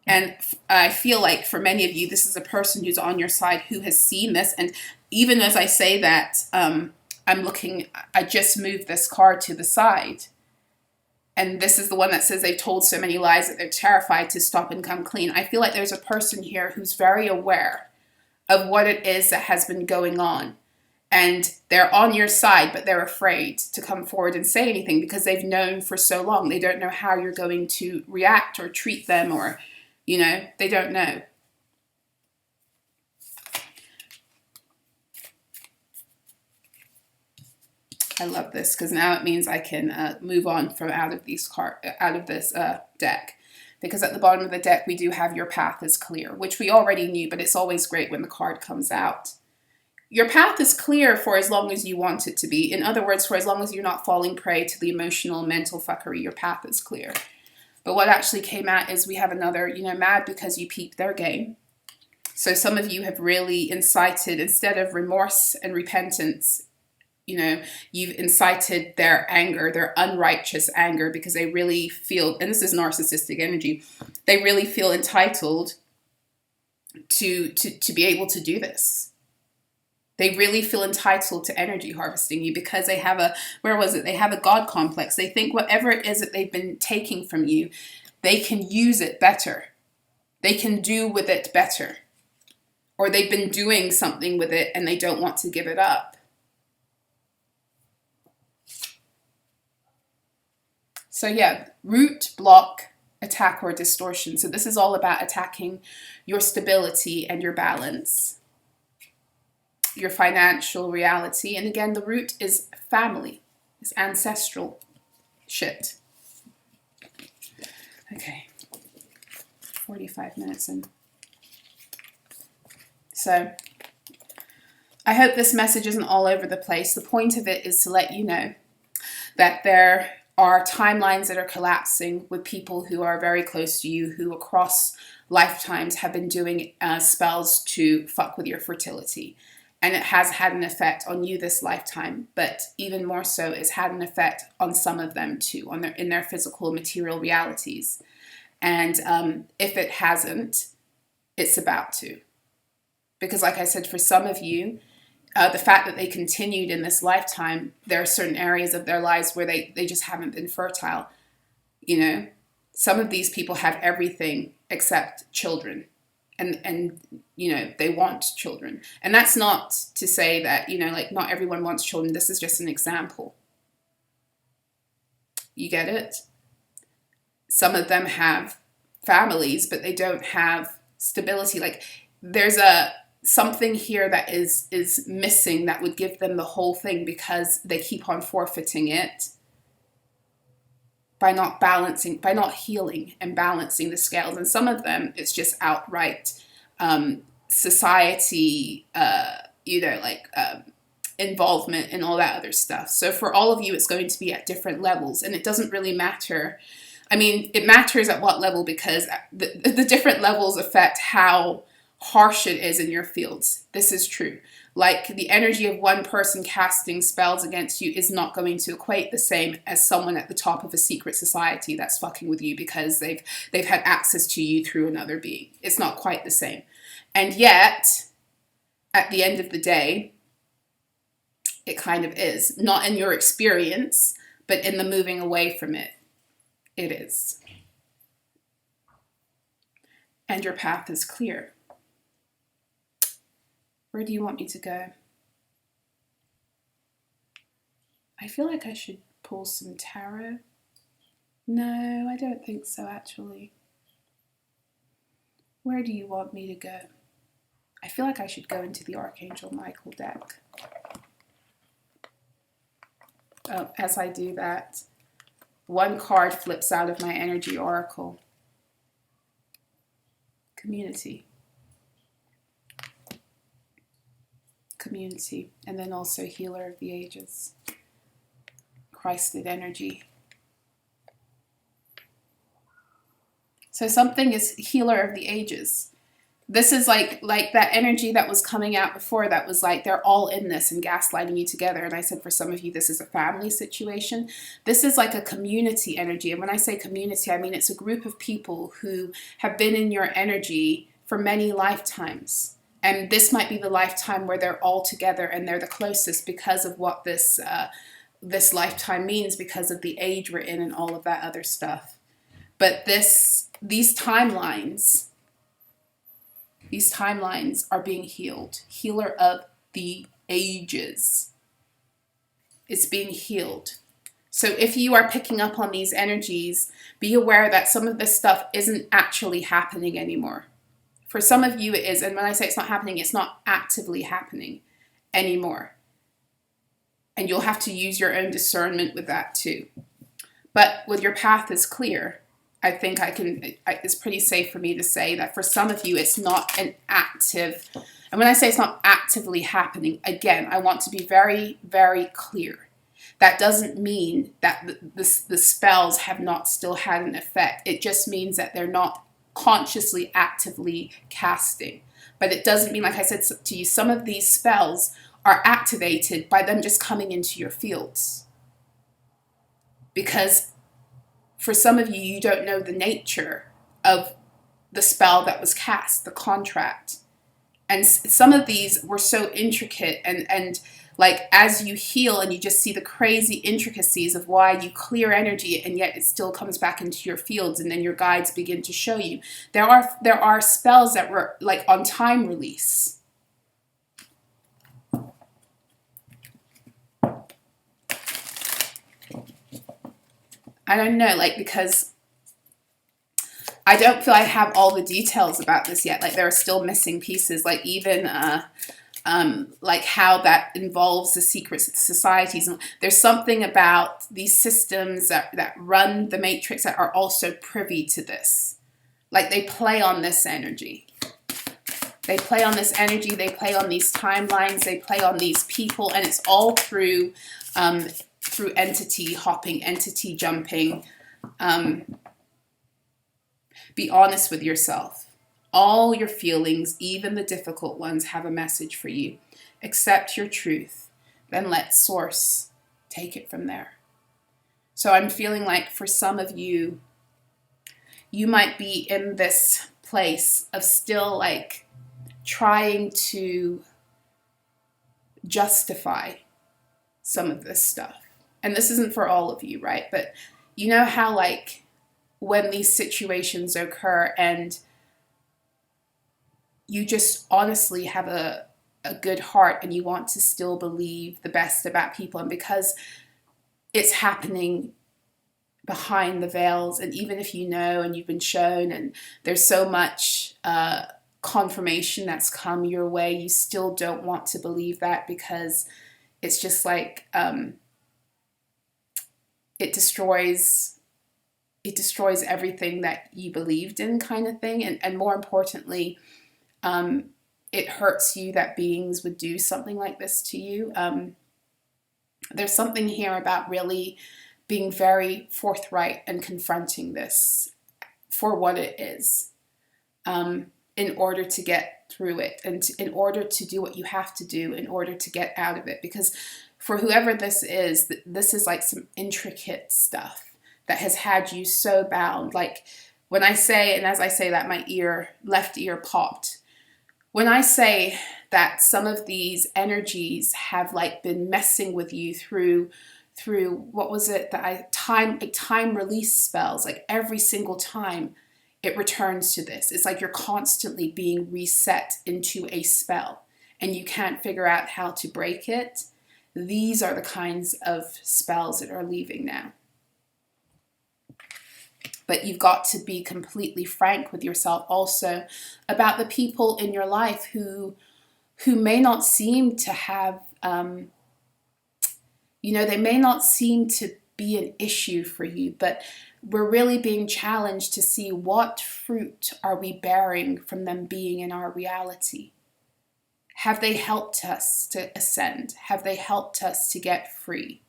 And I feel like for many of you, this is a person who's on your side who has seen this. And even as I say that, I just moved this card to the side. And this is the one that says they've told so many lies that they're terrified to stop and come clean. I feel like there's a person here who's very aware of what it is that has been going on. And they're on your side, but they're afraid to come forward and say anything because they've known for so long. They don't know how you're going to react or treat them, or you know, they don't know. I love this because now it means I can move on from out of this deck. Because at the bottom of the deck, we do have your path is clear, which we already knew, but it's always great when the card comes out. Your path is clear for as long as you want it to be. In other words, for as long as you're not falling prey to the emotional, mental fuckery, your path is clear. But what actually came out is we have another, mad because you peeped their game. So some of you have really incited, instead of remorse and repentance, you've incited their anger, their unrighteous anger, because they really feel, and this is narcissistic energy, they really feel entitled to be able to do this. They really feel entitled to energy harvesting you because they have they have a God complex. They think whatever it is that they've been taking from you, they can use it better. They can do with it better. Or they've been doing something with it and they don't want to give it up. So yeah, root, block, attack, or distortion. So this is all about attacking your stability and your balance, your financial reality. And again, the root is family, it's ancestral shit. Okay, 45 minutes in. So I hope this message isn't all over the place. The point of it is to let you know that there are timelines that are collapsing with people who are very close to you, who across lifetimes have been doing spells to fuck with your fertility. And it has had an effect on you this lifetime, but even more so, it's had an effect on some of them too, in their physical material realities. And if it hasn't, it's about to. Because like I said, for some of you, the fact that they continued in this lifetime, there are certain areas of their lives where they just haven't been fertile. You know, some of these people have everything except children. And you know, they want children. And that's not to say that, you know, like not everyone wants children. This is just an example. You get it? Some of them have families, but they don't have stability. Like there's something here that is missing that would give them the whole thing, because they keep on forfeiting it by not healing and balancing the scales. And some of them, it's just outright society, involvement and all that other stuff. So for all of you, it's going to be at different levels, and it doesn't really matter. I mean, it matters at what level, because the different levels affect how harsh it is in your fields. This is true. Like the energy of one person casting spells against you is not going to equate the same as someone at the top of a secret society that's fucking with you because they've had access to you through another being. It's not quite the same. And yet, at the end of the day, it kind of is. Not in your experience, but in the moving away from it. It is. And your path is clear. Where do you want me to go? I feel like I should pull some tarot. No, I don't think so, actually. Where do you want me to go? I feel like I should go into the Archangel Michael deck. Oh, as I do that, one card flips out of my energy oracle. Community. And then also Healer of the Ages, Christed energy. So something is Healer of the Ages. This is like that energy that was coming out before, that was like they're all in this and gaslighting you together. And I said for some of you, this is a family situation. This is like a community energy. And when I say community, I mean it's a group of people who have been in your energy for many lifetimes. And this might be the lifetime where they're all together and they're the closest because of what this lifetime means, because of the age we're in and all of that other stuff. But these timelines are being healed. Healer of the Ages. It's being healed. So if you are picking up on these energies, be aware that some of this stuff isn't actually happening anymore. For some of you it is, and when I say it's not happening, it's not actively happening anymore. And you'll have to use your own discernment with that too. But with your path is clear, I think it's pretty safe for me to say that for some of you it's not an active, and when I say it's not actively happening, again, I want to be very, very clear. That doesn't mean that the spells have not still had an effect. It just means that they're not consciously, actively casting. But it doesn't mean, like I said to you, some of these spells are activated by them just coming into your fields. Because for some of you, you don't know the nature of the spell that was cast, the contract. And some of these were so intricate, and like as you heal and you just see the crazy intricacies of why you clear energy and yet it still comes back into your fields, and then your guides begin to show you. There are spells that were like on time release. I don't know, like, because I don't feel I have all the details about this yet. Like, there are still missing pieces, like even like how that involves the secret societies. And there's something about these systems that run the matrix that are also privy to this. Like, they play on this energy. They play on this energy. They play on these timelines. They play on these people. And it's all through entity hopping, entity jumping. Be honest with yourself. All your feelings, even the difficult ones, have a message for you. Accept your truth. Then let Source take it from there. So I'm feeling like for some of you, you might be in this place of still like trying to justify some of this stuff. And this isn't for all of you, right? But you know how like when these situations occur and you just honestly have a good heart and you want to still believe the best about people, and because it's happening behind the veils, and even if you know and you've been shown and there's so much confirmation that's come your way, you still don't want to believe that because it's just like it destroys everything that you believed in, kind of thing. And more importantly, it hurts you that beings would do something like this to you. There's something here about really being very forthright and confronting this for what it is, in order to get through it, and in order to do what you have to do in order to get out of it. Because for whoever this is like some intricate stuff that has had you so bound. Like when I say, and as I say that, my left ear popped. When I say that some of these energies have like been messing with you through what was it that time release spells, like every single time it returns to this. It's like you're constantly being reset into a spell and you can't figure out how to break it. These are the kinds of spells that are leaving now. But you've got to be completely frank with yourself also about the people in your life who may not seem to have, they may not seem to be an issue for you, but we're really being challenged to see what fruit are we bearing from them being in our reality. Have they helped us to ascend? Have they helped us to get free?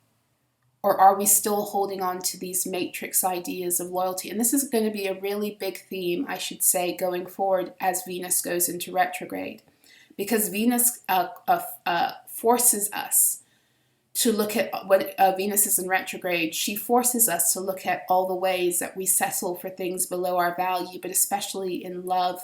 Or are we still holding on to these matrix ideas of loyalty? And this is going to be a really big theme, I should say, going forward as Venus goes into retrograde. Because Venus forces us to look at, when Venus is in retrograde, she forces us to look at all the ways that we settle for things below our value, but especially in love,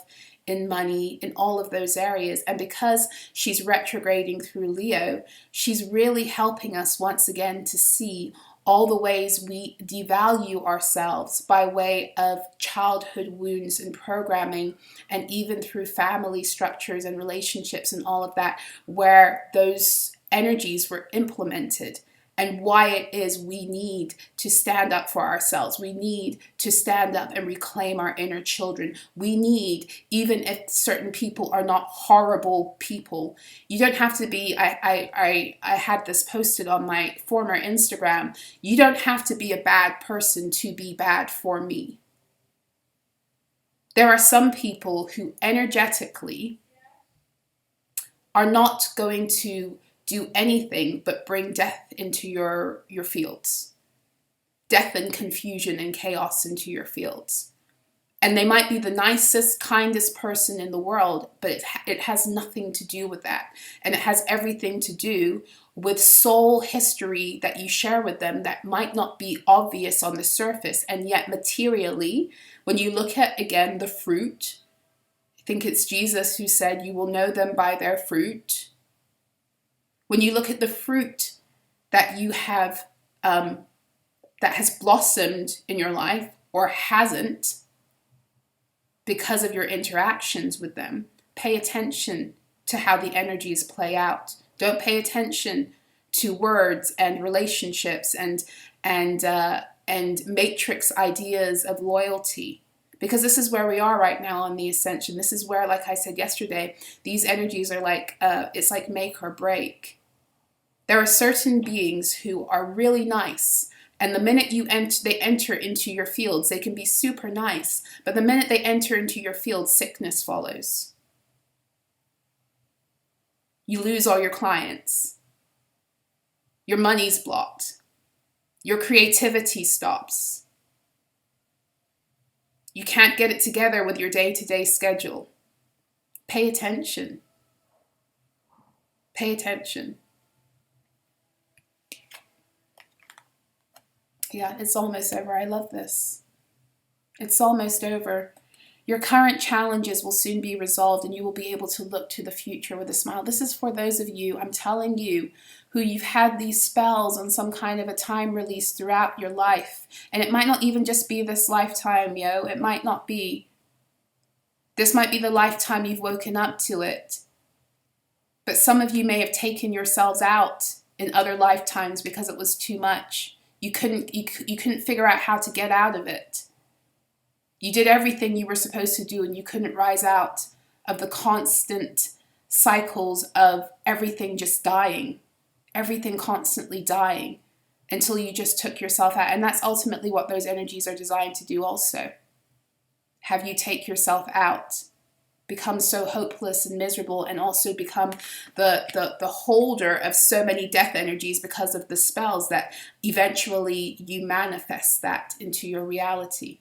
in money, in all of those areas. And because she's retrograding through Leo, she's really helping us once again to see all the ways we devalue ourselves by way of childhood wounds and programming, and even through family structures and relationships and all of that, where those energies were implemented, and why it is we need to stand up for ourselves. We need to stand up and reclaim our inner children. We need, even if certain people are not horrible people, you don't have to be, I had this posted on my former Instagram, you don't have to be a bad person to be bad for me. There are some people who energetically are not going to do anything but bring death into your fields. Death and confusion and chaos into your fields. And they might be the nicest, kindest person in the world, but it has nothing to do with that. And it has everything to do with soul history that you share with them that might not be obvious on the surface. And yet materially, when you look at, again, the fruit, think it's Jesus who said, you will know them by their fruit. When you look at the fruit that you have, that has blossomed in your life or hasn't because of your interactions with them, pay attention to how the energies play out. Don't pay attention to words and relationships and matrix ideas of loyalty. Because this is where we are right now on the ascension. This is where, like I said yesterday, these energies are like, it's like make or break. There are certain beings who are really nice. And the minute they enter into your fields, they can be super nice. But the minute they enter into your field, sickness follows. You lose all your clients. Your money's blocked. Your creativity stops. You can't get it together with your day-to-day schedule. Pay attention. Pay attention. Yeah, it's almost over. I love this. It's almost over. Your current challenges will soon be resolved and you will be able to look to the future with a smile. This is for those of you, I'm telling you, who you've had these spells on some kind of a time release throughout your life. And it might not even just be this lifetime, It might not be. This might be the lifetime you've woken up to it. But some of you may have taken yourselves out in other lifetimes because it was too much. You couldn't figure out how to get out of it. You did everything you were supposed to do and you couldn't rise out of the constant cycles of everything just dying, everything constantly dying until you just took yourself out. And that's ultimately what those energies are designed to do also. Have you take yourself out, become so hopeless and miserable, and also become the holder of so many death energies because of the spells that eventually you manifest that into your reality.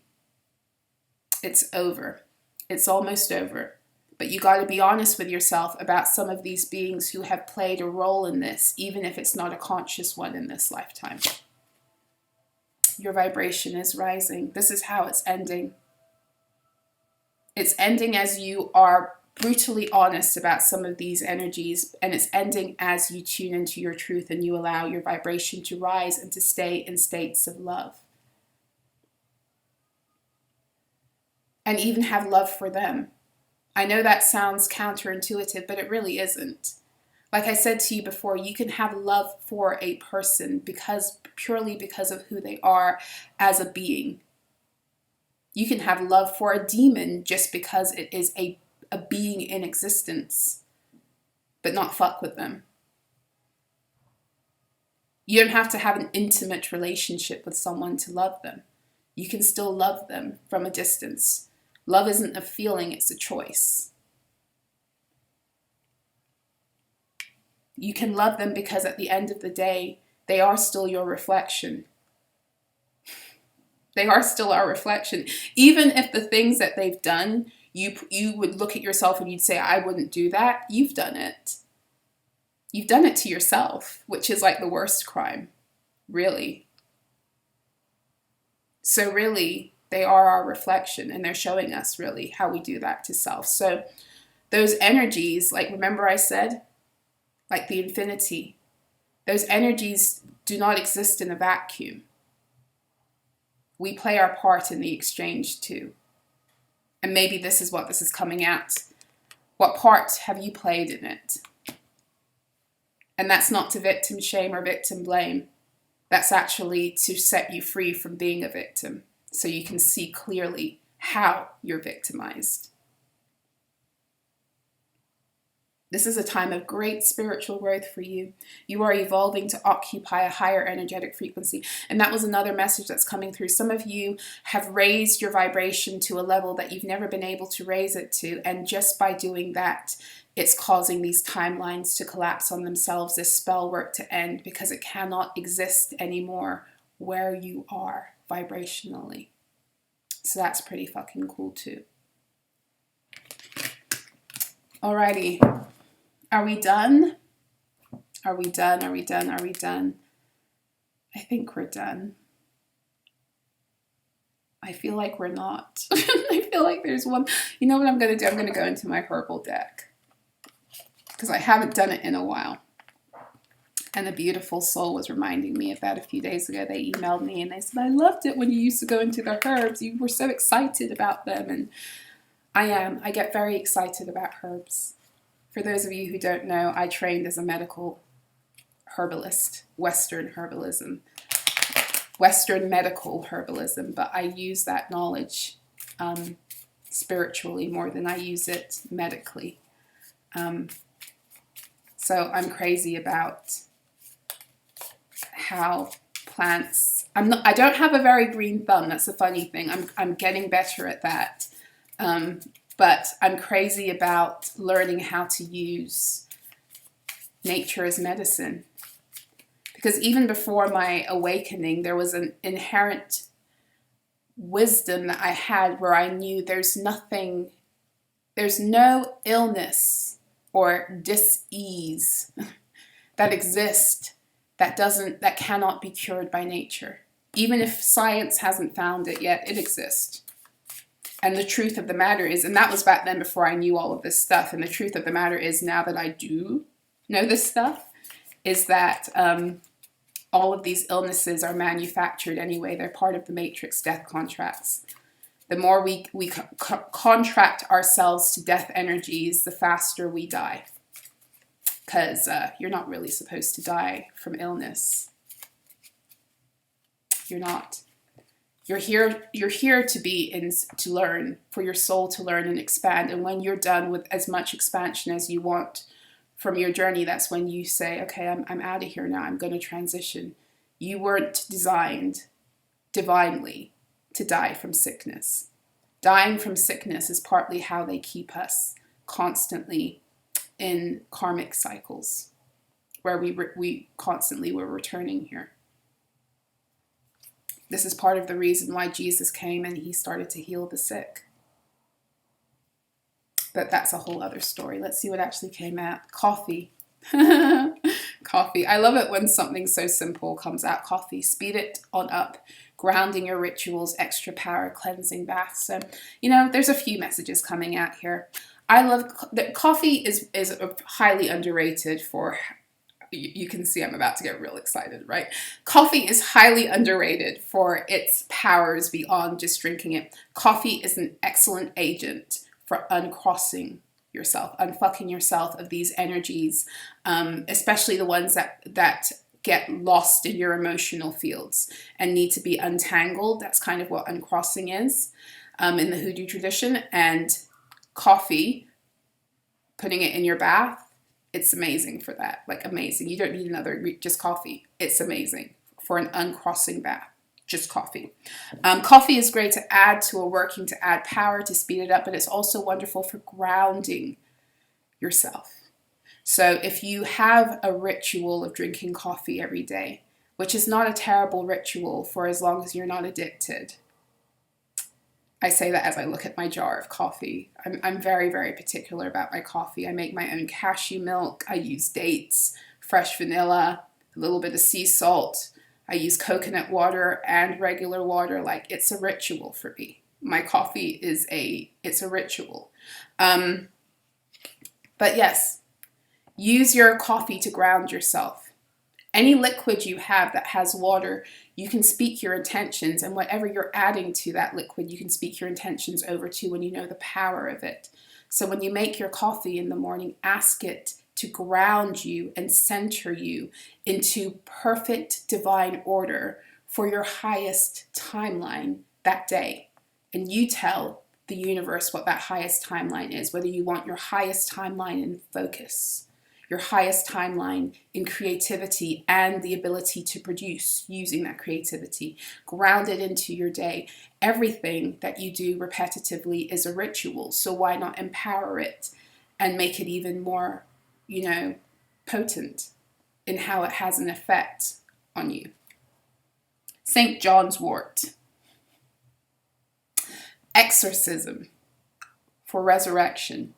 It's over. It's almost over. But you got to be honest with yourself about some of these beings who have played a role in this, even if it's not a conscious one in this lifetime. Your vibration is rising. This is how it's ending. It's ending as you are brutally honest about some of these energies, and it's ending as you tune into your truth and you allow your vibration to rise and to stay in states of love. And even have love for them. I know that sounds counterintuitive, but it really isn't. Like I said to you before, you can have love for a person purely because of who they are as a being. You can have love for a demon just because it is a being in existence, but not fuck with them. You don't have to have an intimate relationship with someone to love them. You can still love them from a distance. Love isn't a feeling, it's a choice. You can love them because at the end of the day, they are still your reflection. They are still our reflection. Even if the things that they've done, you would look at yourself and you'd say, I wouldn't do that. You've done it. You've done it to yourself, which is like the worst crime, really. So really, they are our reflection, and they're showing us really how we do that to self. So those energies, like remember I said, like the infinity, those energies do not exist in a vacuum. We play our part in the exchange too. And maybe this is what this is coming at. What part have you played in it? And that's not to victim shame or victim blame. That's actually to set you free from being a victim, so you can see clearly how you're victimized. This is a time of great spiritual growth for you. You are evolving to occupy a higher energetic frequency. And that was another message that's coming through. Some of you have raised your vibration to a level that you've never been able to raise it to. And just by doing that, it's causing these timelines to collapse on themselves, this spell work to end, because it cannot exist anymore where you are vibrationally. So that's pretty fucking cool too. Alrighty. Are we done? Are we done? Are we done? Are we done? I think we're done. I feel like we're not. I feel like there's one. You know what I'm going to do? I'm going to go into my herbal deck because I haven't done it in a while. And a beautiful soul was reminding me of that a few days ago. They emailed me and they said, I loved it when you used to go into the herbs. You were so excited about them. And I am. I get very excited about herbs. For those of you who don't know, I trained as a medical herbalist, Western herbalism, Western medical herbalism, but I use that knowledge spiritually more than I use it medically. So I'm crazy about how plants, I don't have a very green thumb. That's the funny thing. I'm getting better at that. But I'm crazy about learning how to use nature as medicine. Because even before my awakening, there was an inherent wisdom that I had where I knew there's no illness or dis-ease that exists that cannot be cured by nature. Even if science hasn't found it yet, it exists. And the truth of the matter is, and that was back then before I knew all of this stuff, and the truth of the matter is now that I do know this stuff, is that all of these illnesses are manufactured anyway. They're part of the matrix death contracts. The more we contract ourselves to death energies, the faster we die. Because you're not really supposed to die from illness. You're not. You're here to learn, for your soul to learn and expand. And when you're done with as much expansion as you want from your journey, that's when you say, okay, I'm out of here now. I'm going to transition. You weren't designed divinely to die from sickness. Dying from sickness is partly how they keep us constantly in karmic cycles, where we constantly were returning here. This is part of the reason why Jesus came and he started to heal the sick. But that's a whole other story. Let's see what actually came out. Coffee. Coffee. I love it when something so simple comes out. Coffee. Speed it on up. Grounding your rituals. Extra power. Cleansing baths. So, there's a few messages coming out here. I love that coffee is highly underrated for... You can see I'm about to get real excited, right? Coffee is highly underrated for its powers beyond just drinking it. Coffee is an excellent agent for uncrossing yourself, unfucking yourself of these energies, especially the ones that get lost in your emotional fields and need to be untangled. That's kind of what uncrossing is in the Hoodoo tradition. And coffee, putting it in your bath, it's amazing for that. Like, amazing. You don't need just coffee. It's amazing for an uncrossing bath. Just coffee. Coffee is great to add to a working, to add power, to speed it up, but it's also wonderful for grounding yourself. So if you have a ritual of drinking coffee every day, which is not a terrible ritual for as long as you're not addicted. I say that as I look at my jar of coffee. I'm very, very particular about my coffee. I make my own cashew milk. I use dates, fresh vanilla, a little bit of sea salt. I use coconut water and regular water. Like, it's a ritual for me. My coffee it's a ritual. But yes, use your coffee to ground yourself. Any liquid you have that has water, you can speak your intentions, and whatever you're adding to that liquid, you can speak your intentions over to when you know the power of it. So when you make your coffee in the morning, ask it to ground you and center you into perfect divine order for your highest timeline that day. And you tell the universe what that highest timeline is, whether you want your highest timeline in focus, your highest timeline in creativity and the ability to produce using that creativity, grounded into your day. Everything that you do repetitively is a ritual, so why not empower it and make it even more, potent in how it has an effect on you. St. John's wort. Exorcism for resurrection.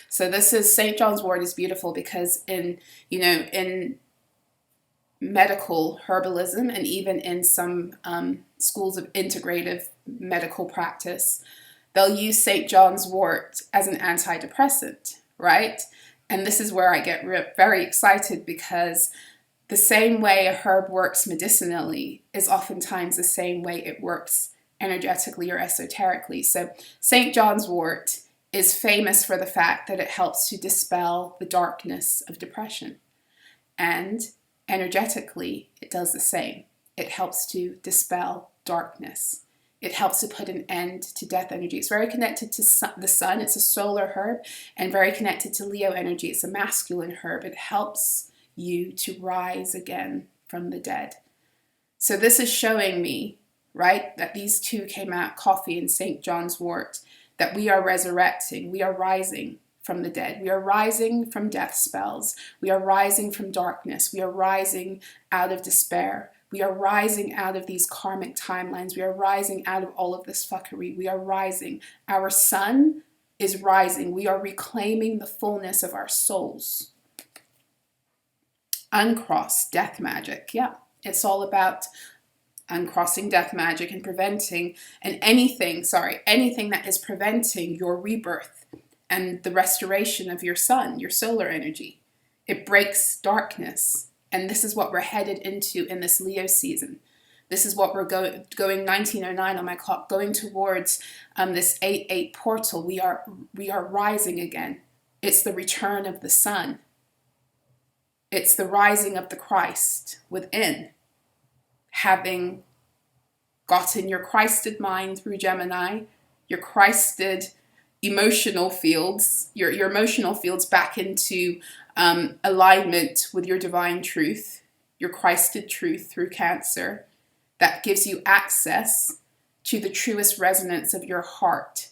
So this is St. John's wort is beautiful because in medical herbalism and even in some schools of integrative medical practice, they'll use St. John's wort as an antidepressant, right? And this is where I get very excited, because the same way a herb works medicinally is oftentimes the same way it works energetically or esoterically. So St. John's wort is famous for the fact that it helps to dispel the darkness of depression. And energetically, it does the same. It helps to dispel darkness. It helps to put an end to death energy. It's very connected to the sun. It's a solar herb, and very connected to Leo energy. It's a masculine herb. It helps you to rise again from the dead. So this is showing me, right, that these two came out, coffee and St. John's wort, that we are resurrecting. We are rising from the dead. We are rising from death spells. We are rising from darkness. We are rising out of despair. We are rising out of these karmic timelines. We are rising out of all of this fuckery. We are rising. Our sun is rising. We are reclaiming the fullness of our souls. Uncross death magic. Yeah, it's all about uncrossing death magic and preventing, and anything that is preventing your rebirth and the restoration of your sun, your solar energy. It breaks darkness. And this is what we're headed into in this Leo season. This is what we're going 1909 on my clock, going towards this 8-8 portal. We are rising again. It's the return of the sun. It's the rising of the Christ within. Having gotten your Christed mind through Gemini, your Christed emotional fields, your emotional fields back into alignment with your divine truth, your Christed truth through Cancer, that gives you access to the truest resonance of your heart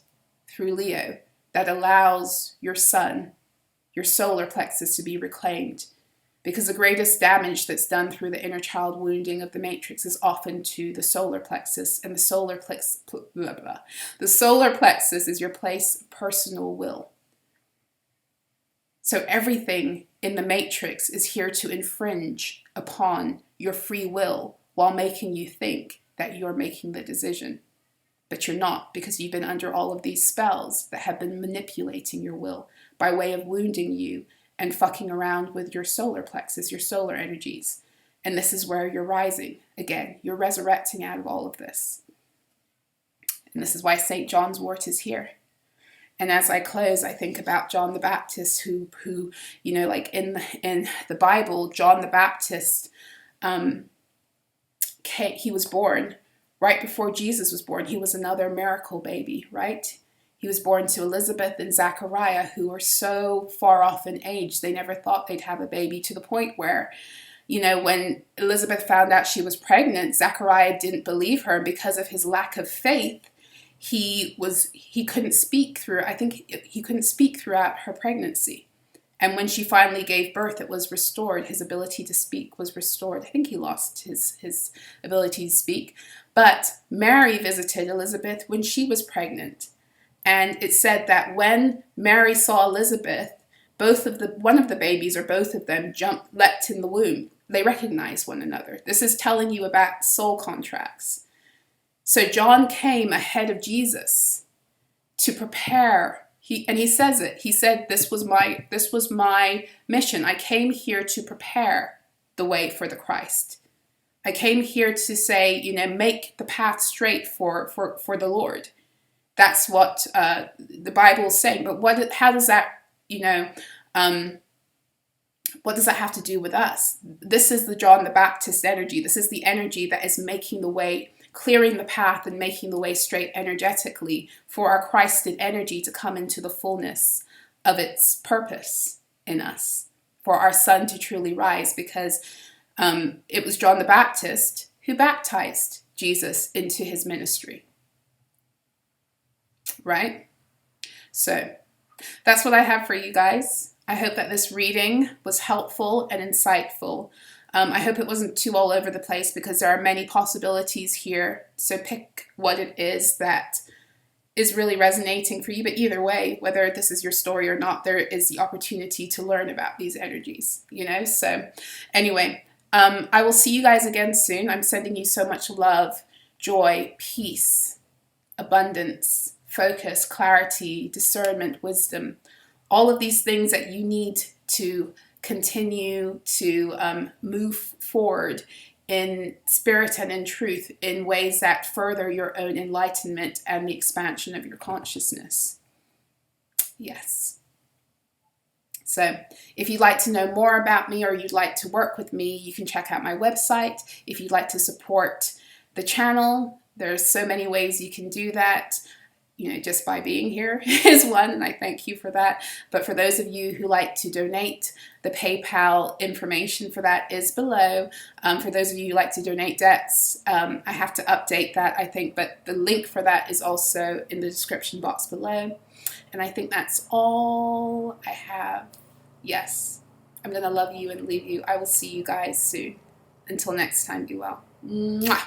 through Leo, that allows your sun, your solar plexus to be reclaimed. Because the greatest damage that's done through the inner child wounding of the matrix is often to the solar plexus, and the solar plexus is your place of personal will. So everything in the matrix is here to infringe upon your free will while making you think that you're making the decision. But you're not, because you've been under all of these spells that have been manipulating your will by way of wounding you and fucking around with your solar plexus, your solar energies. And this is where you're rising again. You're resurrecting out of all of this. And this is why St. John's wort is here. And as I close, I think about John the Baptist, who you know, like in the Bible, John the Baptist, he was born right before Jesus was born. He was another miracle baby, right? He was born to Elizabeth and Zachariah, who were so far off in age, they never thought they'd have a baby, to the point where, you know, when Elizabeth found out she was pregnant, Zachariah didn't believe her, and because of his lack of faith, he couldn't speak through, I think he couldn't speak throughout her pregnancy. And when she finally gave birth, it was restored. His ability to speak was restored. I think he lost his ability to speak. But Mary visited Elizabeth when she was pregnant. And it said that when Mary saw Elizabeth, one of the babies, or both of them, leapt in the womb. They recognized one another. This is telling you about soul contracts. So John came ahead of Jesus to prepare. He says it. He said, this was my mission. I came here to prepare the way for the Christ. I came here to say, you know, make the path straight for the Lord. That's what the Bible is saying. But how does that, you know, what does that have to do with us? This is the John the Baptist energy. This is the energy that is making the way, clearing the path and making the way straight energetically for our Christed energy to come into the fullness of its purpose in us, for our sun to truly rise, because it was John the Baptist who baptized Jesus into his ministry. Right? So that's what I have for you guys. I hope that this reading was helpful and insightful. I hope it wasn't too all over the place, because there are many possibilities here. So pick what it is that is really resonating for you. But either way, whether this is your story or not, there is the opportunity to learn about these energies, you know? So anyway, I will see you guys again soon. I'm sending you so much love, joy, peace, abundance, focus, clarity, discernment, wisdom, all of these things that you need to continue to move forward in spirit and in truth in ways that further your own enlightenment and the expansion of your consciousness. Yes. So if you'd like to know more about me or you'd like to work with me, you can check out my website. If you'd like to support the channel, there's so many ways you can do that. You know, just by being here is one, and I thank you for that. But for those of you who like to donate, the PayPal information for that is below. For those of you who like to donate debts, I have to update that, I think, but the link for that is also in the description box below. And I think that's all I have. Yes, I'm going to love you and leave you. I will see you guys soon. Until next time, be well. Mwah.